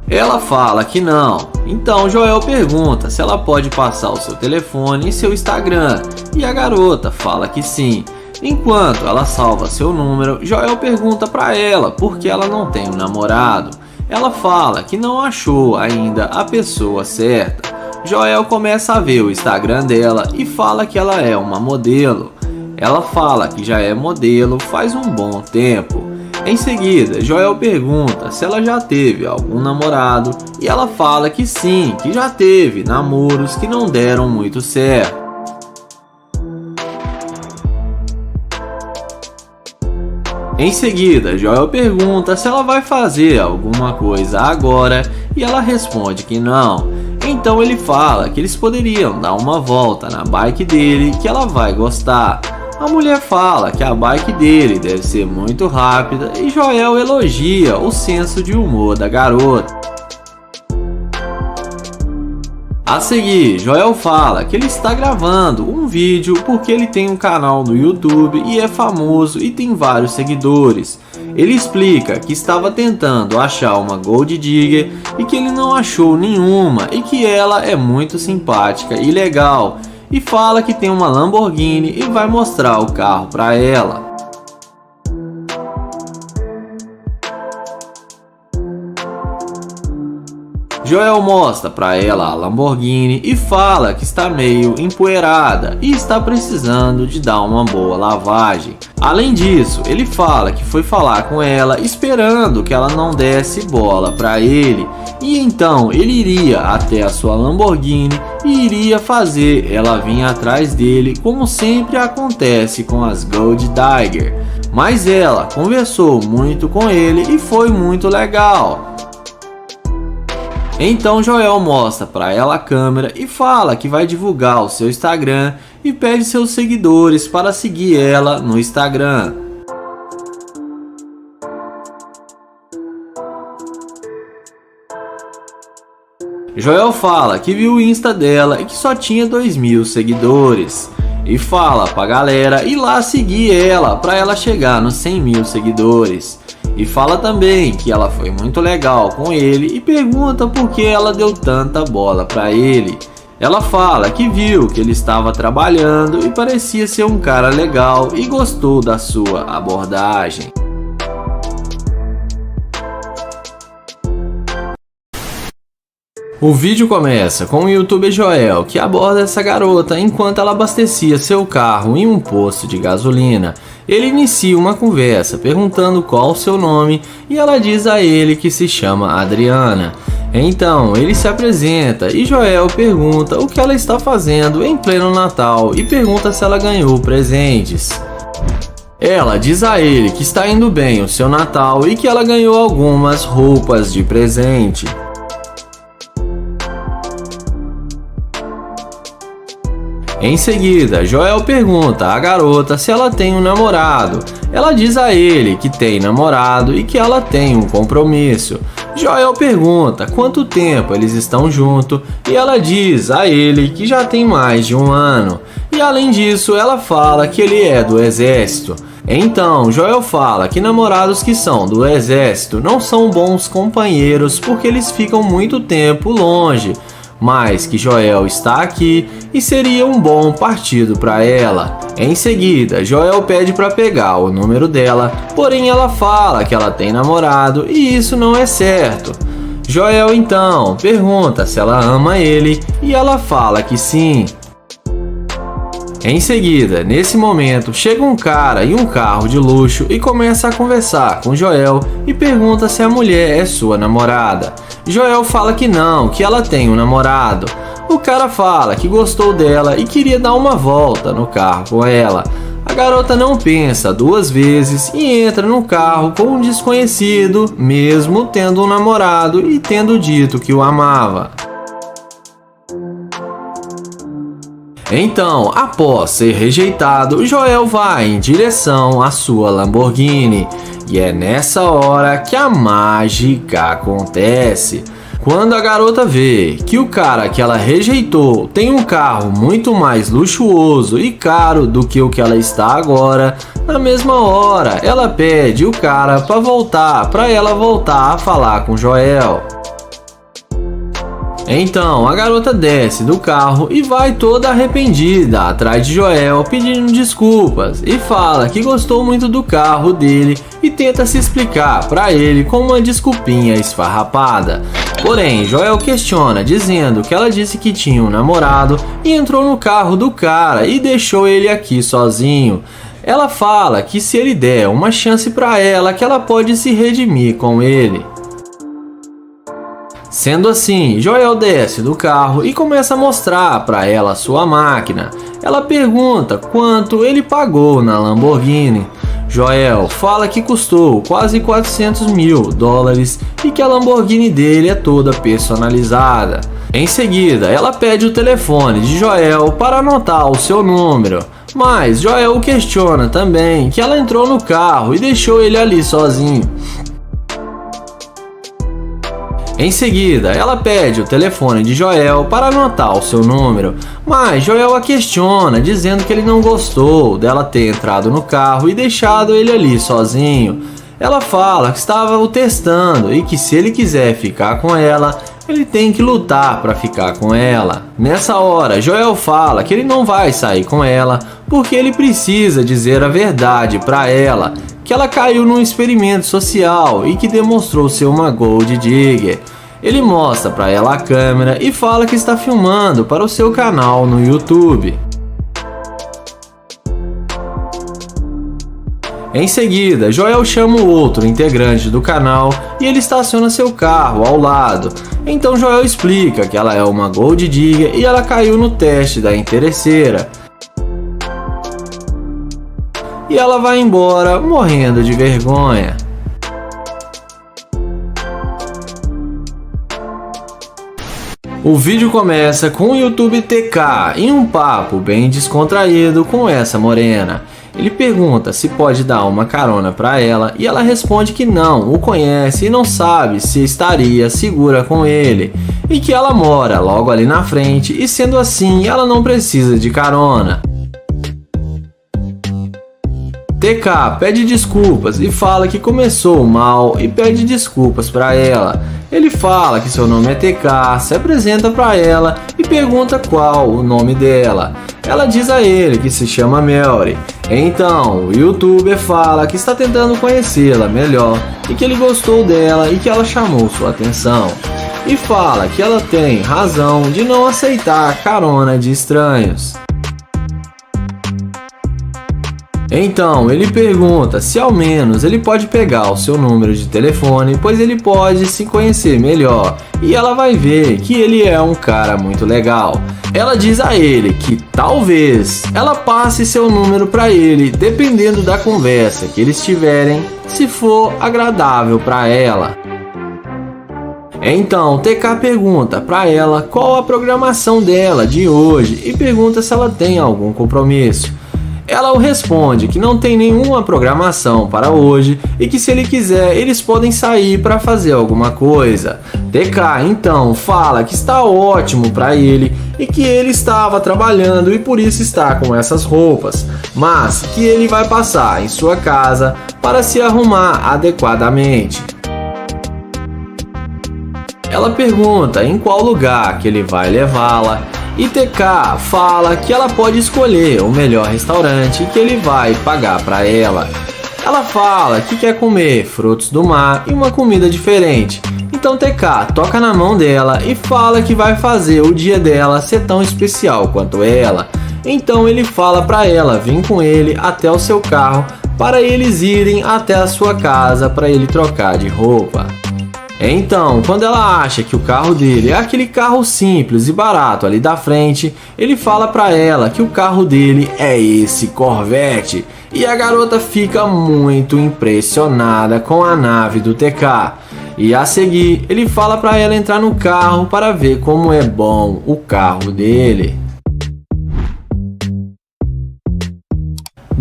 Ela fala que não. Então Joel pergunta se ela pode passar o seu telefone e seu Instagram, e a garota fala que sim. Enquanto ela salva seu número, Joel pergunta para ela por que ela não tem um namorado. Ela fala que não achou ainda a pessoa certa. Joel começa a ver o Instagram dela e fala que ela é uma modelo. Ela fala que já é modelo faz um bom tempo. Em seguida, Joel pergunta se ela já teve algum namorado e ela fala que sim, que já teve namoros que não deram muito certo. Em seguida, Joel pergunta se ela vai fazer alguma coisa agora e ela responde que não. Então ele fala que eles poderiam dar uma volta na bike dele que ela vai gostar. A mulher fala que a bike dele deve ser muito rápida e Joel elogia o senso de humor da garota. A seguir, Joel fala que ele está gravando um vídeo porque ele tem um canal no YouTube e é famoso e tem vários seguidores. Ele explica que estava tentando achar uma Gold Digger e que ele não achou nenhuma e que ela é muito simpática e legal. E fala que tem uma Lamborghini e vai mostrar o carro para ela. Joel mostra para ela a Lamborghini e fala que está meio empoeirada e está precisando de dar uma boa lavagem. Além disso, ele fala que foi falar com ela esperando que ela não desse bola para ele, e então ele iria até a sua Lamborghini e iria fazer ela vir atrás dele, como sempre acontece com as Gold Digger. Mas ela conversou muito com ele e foi muito legal. Então Joel mostra para ela a câmera e fala que vai divulgar o seu Instagram e pede seus seguidores para seguir ela no Instagram. Joel fala que viu o Insta dela e que só tinha 2.000 seguidores. E fala pra galera ir lá seguir ela para ela chegar nos 100.000 seguidores. E fala também que ela foi muito legal com ele e pergunta por que ela deu tanta bola para ele. Ela fala que viu que ele estava trabalhando e parecia ser um cara legal e gostou da sua abordagem. O vídeo começa com o youtuber Joel, que aborda essa garota enquanto ela abastecia seu carro em um posto de gasolina. Ele inicia uma conversa perguntando qual o seu nome e ela diz a ele que se chama Adriana. Então ele se apresenta e Joel pergunta o que ela está fazendo em pleno Natal e pergunta se ela ganhou presentes. Ela diz a ele que está indo bem o seu Natal e que ela ganhou algumas roupas de presente. Em seguida, Joel pergunta à garota se ela tem um namorado. Ela diz a ele que tem namorado e que ela tem um compromisso. Joel pergunta quanto tempo eles estão juntos e ela diz a ele que já tem mais de 1 ano. E além disso, ela fala que ele é do exército. Então, Joel fala que namorados que são do exército não são bons companheiros porque eles ficam muito tempo longe. Mas que Joel está aqui e seria um bom partido para ela. Em seguida, Joel pede para pegar o número dela, porém ela fala que ela tem namorado e isso não é certo. Joel então pergunta se ela ama ele e ela fala que sim. Em seguida, nesse momento, chega um cara em um carro de luxo e começa a conversar com Joel e pergunta se a mulher é sua namorada. Joel fala que não, que ela tem um namorado. O cara fala que gostou dela e queria dar uma volta no carro com ela. A garota não pensa 2 vezes e entra no carro com um desconhecido, mesmo tendo um namorado e tendo dito que o amava. Então, após ser rejeitado, Joel vai em direção à sua Lamborghini. E é nessa hora que a mágica acontece. Quando a garota vê que o cara que ela rejeitou tem um carro muito mais luxuoso e caro do que o que ela está agora, na mesma hora ela pede o cara para ela voltar a falar com Joel. Então a garota desce do carro e vai toda arrependida atrás de Joel pedindo desculpas e fala que gostou muito do carro dele e tenta se explicar para ele com uma desculpinha esfarrapada. Porém, Joel questiona dizendo que ela disse que tinha um namorado e entrou no carro do cara e deixou ele aqui sozinho. Ela fala que se ele der uma chance para ela, que ela pode se redimir com ele. Sendo assim, Joel desce do carro e começa a mostrar para ela sua máquina. Ela pergunta quanto ele pagou na Lamborghini. Joel fala que custou quase $400 mil e que a Lamborghini dele é toda personalizada. Em seguida, ela pede o telefone de Joel para anotar o seu número. Mas Joel questiona também que ela entrou no carro e deixou ele ali sozinho. Em seguida, ela pede o telefone de Joel para anotar o seu número, mas Joel a questiona, dizendo que ele não gostou dela ter entrado no carro e deixado ele ali sozinho. Ela fala que estava o testando e que se ele quiser ficar com ela, ele tem que lutar para ficar com ela. Nessa hora, Joel fala que ele não vai sair com ela porque ele precisa dizer a verdade para ela, que ela caiu num experimento social e que demonstrou ser uma gold digger. Ele mostra para ela a câmera e fala que está filmando para o seu canal no YouTube. Em seguida, Joel chama o outro integrante do canal e ele estaciona seu carro ao lado. Então Joel explica que ela é uma gold digger e ela caiu no teste da interesseira. E ela vai embora morrendo de vergonha. O vídeo começa com o YouTube TK em um papo bem descontraído com essa morena. Ele pergunta se pode dar uma carona para ela e ela responde que não o conhece e não sabe se estaria segura com ele e que ela mora logo ali na frente e sendo assim ela não precisa de carona. TK pede desculpas e fala que começou mal e pede desculpas para ela. Ele fala que seu nome é TK, se apresenta para ela e pergunta qual o nome dela. Ela diz a ele que se chama Melry. Então, o youtuber fala que está tentando conhecê-la melhor e que ele gostou dela e que ela chamou sua atenção. E fala que ela tem razão de não aceitar carona de estranhos. Então, ele pergunta se ao menos ele pode pegar o seu número de telefone, pois ele pode se conhecer melhor e ela vai ver que ele é um cara muito legal. Ela diz a ele que talvez ela passe seu número para ele, dependendo da conversa que eles tiverem, se for agradável para ela. Então, TK pergunta para ela qual a programação dela de hoje e pergunta se ela tem algum compromisso. Ela o responde que não tem nenhuma programação para hoje e que se ele quiser eles podem sair para fazer alguma coisa. TK então fala que está ótimo para ele e que ele estava trabalhando e por isso está com essas roupas, mas que ele vai passar em sua casa para se arrumar adequadamente. Ela pergunta em qual lugar que ele vai levá-la. E TK fala que ela pode escolher o melhor restaurante que ele vai pagar para ela. Ela fala que quer comer frutos do mar e uma comida diferente. Então TK toca na mão dela e fala que vai fazer o dia dela ser tão especial quanto ela. Então ele fala para ela vir com ele até o seu carro para eles irem até a sua casa para ele trocar de roupa. Então, quando ela acha que o carro dele é aquele carro simples e barato ali da frente, ele fala para ela que o carro dele é esse Corvette. E a garota fica muito impressionada com a nave do TK. E a seguir, ele fala para ela entrar no carro para ver como é bom o carro dele.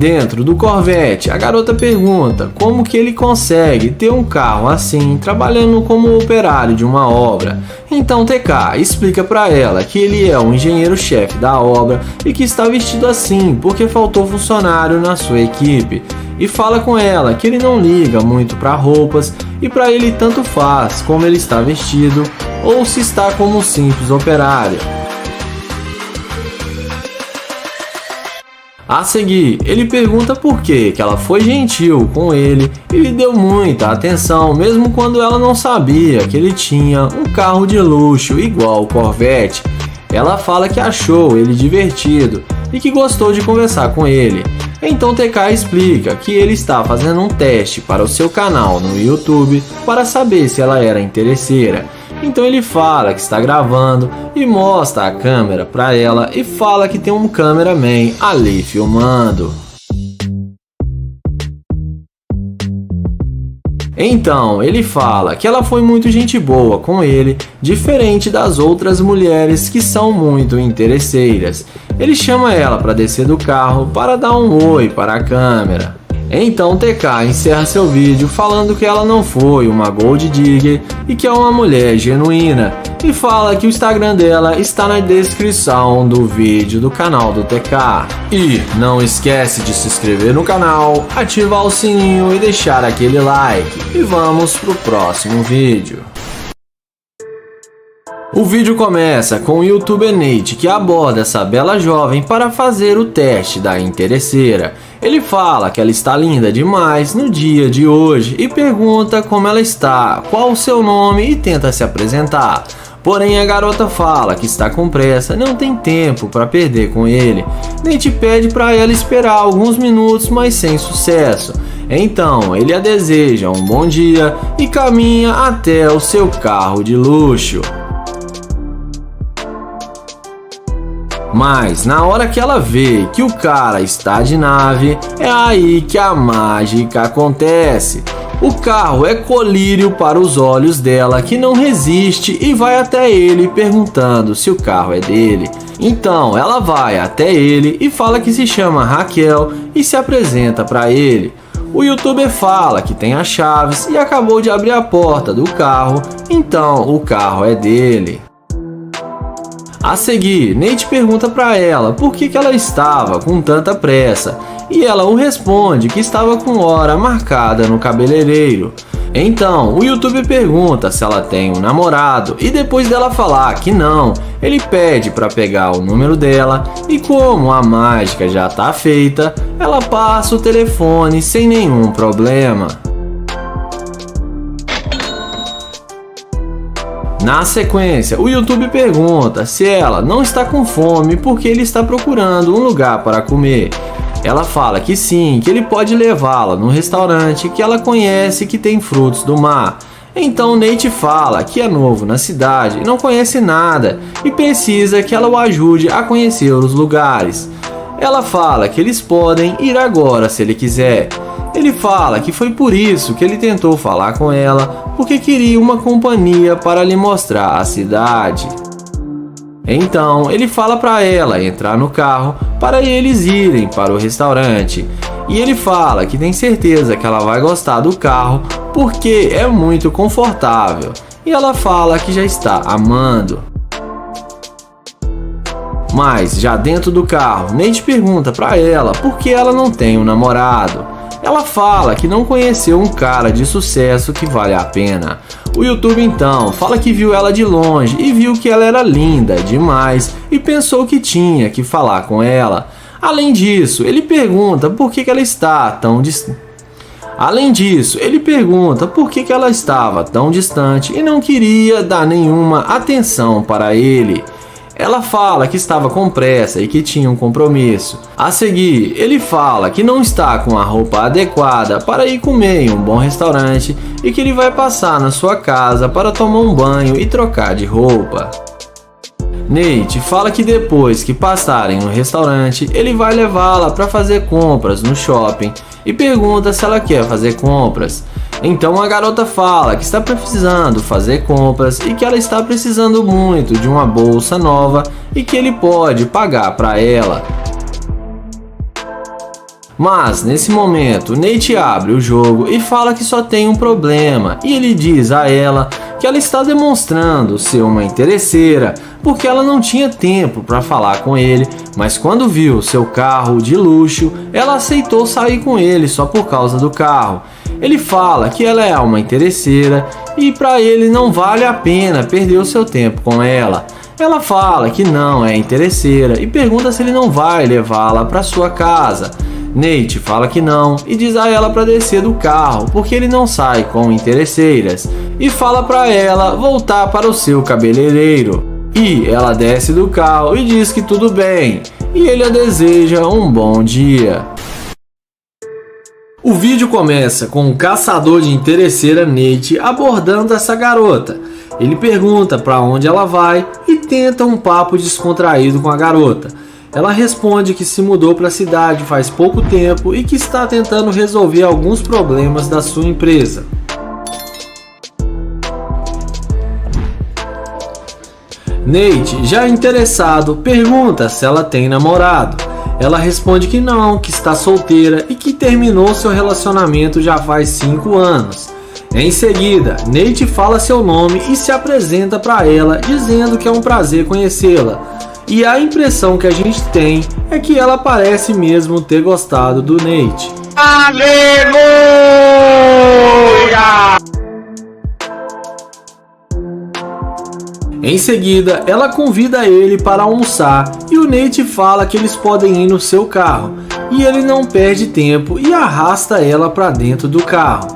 Dentro do Corvette, a garota pergunta como que ele consegue ter um carro assim, trabalhando como operário de uma obra. Então TK explica para ela que ele é um engenheiro-chefe da obra e que está vestido assim porque faltou funcionário na sua equipe. E fala com ela que ele não liga muito para roupas e para ele tanto faz como ele está vestido ou se está como um simples operário. A seguir, ele pergunta por que ela foi gentil com ele e lhe deu muita atenção, mesmo quando ela não sabia que ele tinha um carro de luxo igual o Corvette. Ela fala que achou ele divertido e que gostou de conversar com ele. Então TK explica que ele está fazendo um teste para o seu canal no YouTube para saber se ela era interesseira. Então ele fala que está gravando e mostra a câmera para ela e fala que tem um cameraman ali filmando. Então ele fala que ela foi muito gente boa com ele, diferente das outras mulheres que são muito interesseiras. Ele chama ela para descer do carro para dar um oi para a câmera. Então TK encerra seu vídeo falando que ela não foi uma Gold Digger e que é uma mulher genuína, e fala que o Instagram dela está na descrição do vídeo do canal do TK. E não esquece de se inscrever no canal, ativar o sininho e deixar aquele like. E vamos pro próximo vídeo. O vídeo começa com o youtuber Nate, que aborda essa bela jovem para fazer o teste da interesseira. Ele fala que ela está linda demais no dia de hoje e pergunta como ela está, qual o seu nome e tenta se apresentar. Porém a garota fala que está com pressa, não tem tempo para perder com ele. Nate pede para ela esperar alguns minutos, mas sem sucesso. Então ele a deseja um bom dia e caminha até o seu carro de luxo. Mas na hora que ela vê que o cara está de nave, é aí que a mágica acontece. O carro é colírio para os olhos dela, que não resiste e vai até ele perguntando se o carro é dele. Então ela vai até ele e fala que se chama Raquel e se apresenta para ele. O youtuber fala que tem as chaves e acabou de abrir a porta do carro, então o carro é dele. A seguir, Nate pergunta para ela por que ela estava com tanta pressa e ela o responde que estava com hora marcada no cabeleireiro. Então, o youtuber pergunta se ela tem um namorado e depois dela falar que não, ele pede para pegar o número dela e como a mágica já está feita, ela passa o telefone sem nenhum problema. Na sequência, o YouTube pergunta se ela não está com fome porque ele está procurando um lugar para comer. Ela fala que sim, que ele pode levá-la num restaurante que ela conhece que tem frutos do mar. Então Nate fala que é novo na cidade e não conhece nada e precisa que ela o ajude a conhecer os lugares. Ela fala que eles podem ir agora se ele quiser. Ele fala que foi por isso que ele tentou falar com ela, porque queria uma companhia para lhe mostrar a cidade. Então ele fala para ela entrar no carro para eles irem para o restaurante. E ele fala que tem certeza que ela vai gostar do carro porque é muito confortável. E ela fala que já está amando. Mas já dentro do carro, Nate pergunta para ela por que ela não tem um namorado. Ela fala que não conheceu um cara de sucesso que vale a pena. O YouTube então fala que viu ela de longe e viu que ela era linda demais e pensou que tinha que falar com ela. Além disso, ele pergunta por que ela está tão distante. Ela estava tão distante e não queria dar nenhuma atenção para ele. Ela fala que estava com pressa e que tinha um compromisso. A seguir, ele fala que não está com a roupa adequada para ir comer em um bom restaurante e que ele vai passar na sua casa para tomar um banho e trocar de roupa. Nate fala que depois que passarem no restaurante, ele vai levá-la para fazer compras no shopping e pergunta se ela quer fazer compras. Então a garota fala que está precisando fazer compras e que ela está precisando muito de uma bolsa nova e que ele pode pagar para ela. Mas, nesse momento, Nate abre o jogo e fala que só tem um problema, e ele diz a ela que ela está demonstrando ser uma interesseira porque ela não tinha tempo para falar com ele, mas quando viu seu carro de luxo, ela aceitou sair com ele só por causa do carro. Ele fala que ela é uma interesseira e para ele não vale a pena perder o seu tempo com ela. Ela fala que não é interesseira e pergunta se ele não vai levá-la para sua casa. Nate fala que não e diz a ela para descer do carro porque ele não sai com interesseiras e fala para ela voltar para o seu cabeleireiro. E ela desce do carro e diz que tudo bem e ele a deseja um bom dia. O vídeo começa com o caçador de interesseira Nate abordando essa garota. Ele pergunta para onde ela vai e tenta um papo descontraído com a garota. Ela responde que se mudou para a cidade faz pouco tempo e que está tentando resolver alguns problemas da sua empresa. Nate, já interessado, pergunta se ela tem namorado. Ela responde que não, que está solteira e que terminou seu relacionamento já faz 5 anos. Em seguida, Nate fala seu nome e se apresenta para ela, dizendo que é um prazer conhecê-la. E a impressão que a gente tem é que ela parece mesmo ter gostado do Nate. Aleluia! Em seguida, ela convida ele para almoçar e o Nate fala que eles podem ir no seu carro. E ele não perde tempo e arrasta ela para dentro do carro.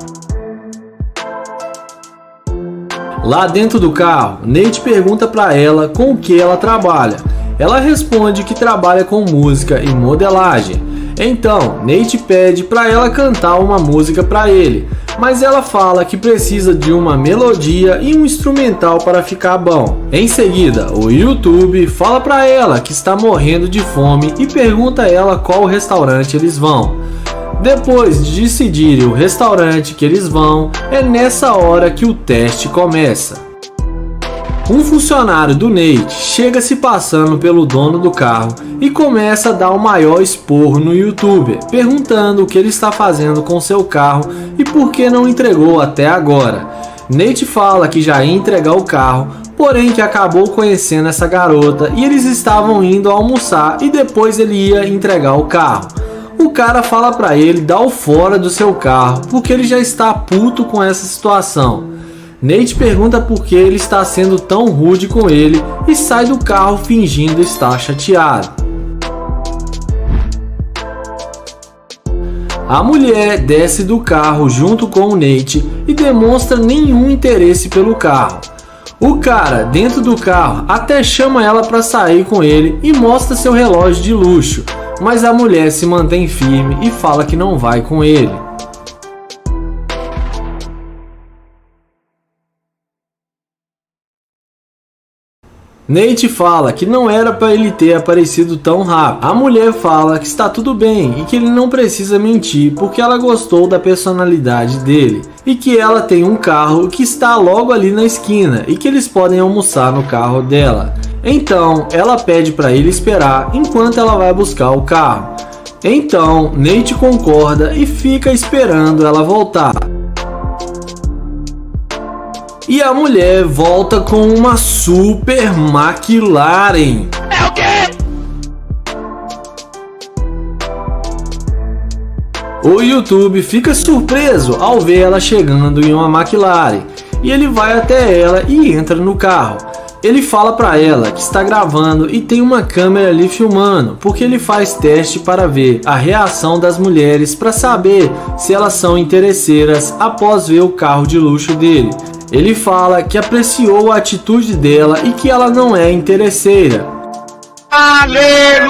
Lá dentro do carro, Nate pergunta para ela com o que ela trabalha. Ela responde que trabalha com música e modelagem. Então, Nate pede para ela cantar uma música para ele, mas ela fala que precisa de uma melodia e um instrumental para ficar bom. Em seguida, o YouTube fala para ela que está morrendo de fome e pergunta a ela qual restaurante eles vão. Depois de decidirem o restaurante que eles vão, é nessa hora que o teste começa. Um funcionário do Nate chega se passando pelo dono do carro e começa a dar o maior esporro no YouTuber, perguntando o que ele está fazendo com seu carro e por que não entregou até agora. Nate fala que já ia entregar o carro, porém que acabou conhecendo essa garota e eles estavam indo almoçar e depois ele ia entregar o carro. O cara fala para ele dar o fora do seu carro porque ele já está puto com essa situação. Nate pergunta por que ele está sendo tão rude com ele e sai do carro fingindo estar chateado. A mulher desce do carro junto com o Nate e demonstra nenhum interesse pelo carro. O cara dentro do carro até chama ela para sair com ele e mostra seu relógio de luxo, mas a mulher se mantém firme e fala que não vai com ele. Nate fala que não era para ele ter aparecido tão rápido. A mulher fala que está tudo bem e que ele não precisa mentir porque ela gostou da personalidade dele e que ela tem um carro que está logo ali na esquina e que eles podem almoçar no carro dela. Então ela pede para ele esperar enquanto ela vai buscar o carro. Então Nate concorda e fica esperando ela voltar. E a mulher volta com uma super McLaren. É o quê? O YouTube fica surpreso ao ver ela chegando em uma McLaren. E ele vai até ela e entra no carro. Ele fala para ela que está gravando e tem uma câmera ali filmando, porque ele faz teste para ver a reação das mulheres para saber se elas são interesseiras após ver o carro de luxo dele. Ele fala que apreciou a atitude dela e que ela não é interesseira. Aleluia!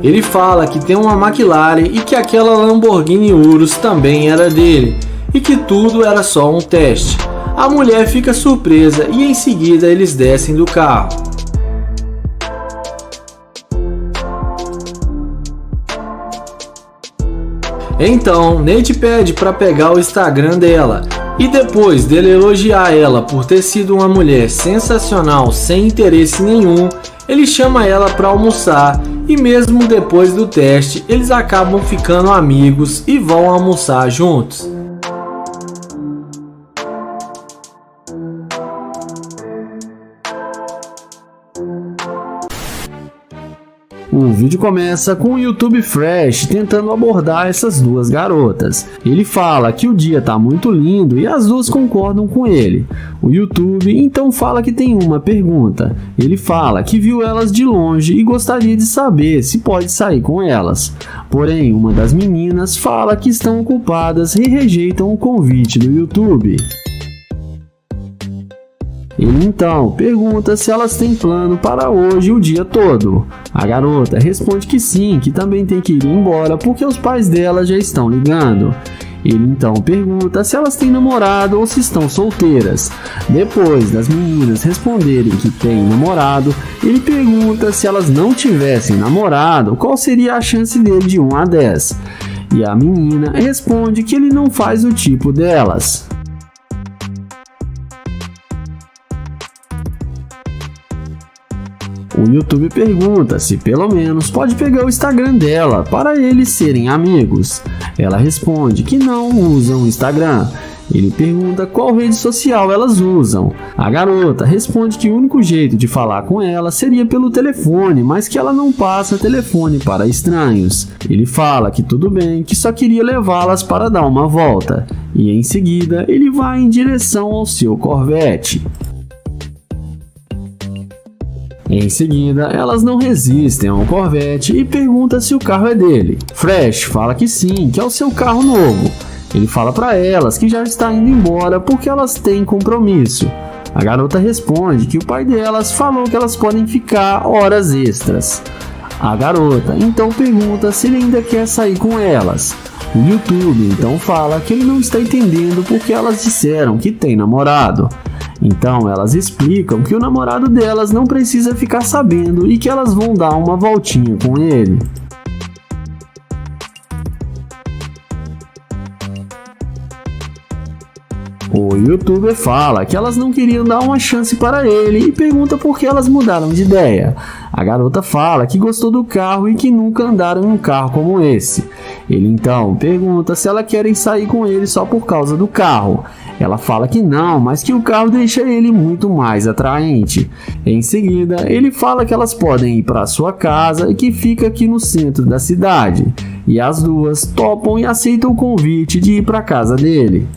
Ele fala que tem uma McLaren e que aquela Lamborghini Urus também era dele e que tudo era só um teste. A mulher fica surpresa e em seguida eles descem do carro. Então, Nate pede para pegar o Instagram dela e depois dele elogiar ela por ter sido uma mulher sensacional sem interesse nenhum, ele chama ela para almoçar E mesmo depois do teste, eles acabam ficando amigos e vão almoçar juntos. O vídeo começa com o YouTube Fresh tentando abordar essas duas garotas. Ele fala que o dia tá muito lindo e as duas concordam com ele. O YouTube então fala que tem uma pergunta. Ele fala que viu elas de longe e gostaria de saber se pode sair com elas. Porém, uma das meninas fala que estão ocupadas e rejeitam o convite do YouTube. Ele então pergunta se elas têm plano para hoje o dia todo. A garota responde que sim, que também tem que ir embora porque os pais dela já estão ligando. Ele então pergunta se elas têm namorado ou se estão solteiras. Depois das meninas responderem que têm namorado, ele pergunta se elas não tivessem namorado, qual seria a chance dele de 1 a 10. E a menina responde que ele não faz o tipo delas. O YouTube pergunta se pelo menos pode pegar o Instagram dela para eles serem amigos. Ela responde que não usam o Instagram. Ele pergunta qual rede social elas usam. A garota responde que o único jeito de falar com ela seria pelo telefone, mas que ela não passa telefone para estranhos. Ele fala que tudo bem, que só queria levá-las para dar uma volta. E em seguida ele vai em direção ao seu Corvette. Em seguida, elas não resistem ao Corvette e perguntam se o carro é dele. Fresh fala que sim, que é o seu carro novo. Ele fala para elas que já está indo embora porque elas têm compromisso. A garota responde que o pai delas falou que elas podem ficar horas extras. A garota então pergunta se ele ainda quer sair com elas. O YouTube então fala que ele não está entendendo porque elas disseram que tem namorado. Então elas explicam que o namorado delas não precisa ficar sabendo e que elas vão dar uma voltinha com ele. O YouTuber fala que elas não queriam dar uma chance para ele e pergunta por que elas mudaram de ideia. A garota fala que gostou do carro e que nunca andaram em um carro como esse. Ele então pergunta se elas querem sair com ele só por causa do carro. Ela fala que não, mas que o carro deixa ele muito mais atraente. Em seguida, ele fala que elas podem ir para sua casa e que fica aqui no centro da cidade. E as duas topam e aceitam o convite de ir para a casa dele.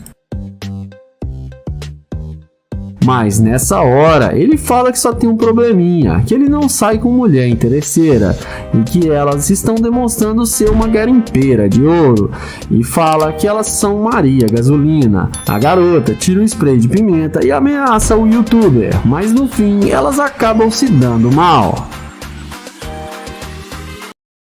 Mas nessa hora, ele fala que só tem um probleminha, que ele não sai com mulher interesseira e que elas estão demonstrando ser uma garimpeira de ouro e fala que elas são Maria Gasolina. A garota tira o spray de pimenta e ameaça o YouTuber, mas no fim elas acabam se dando mal.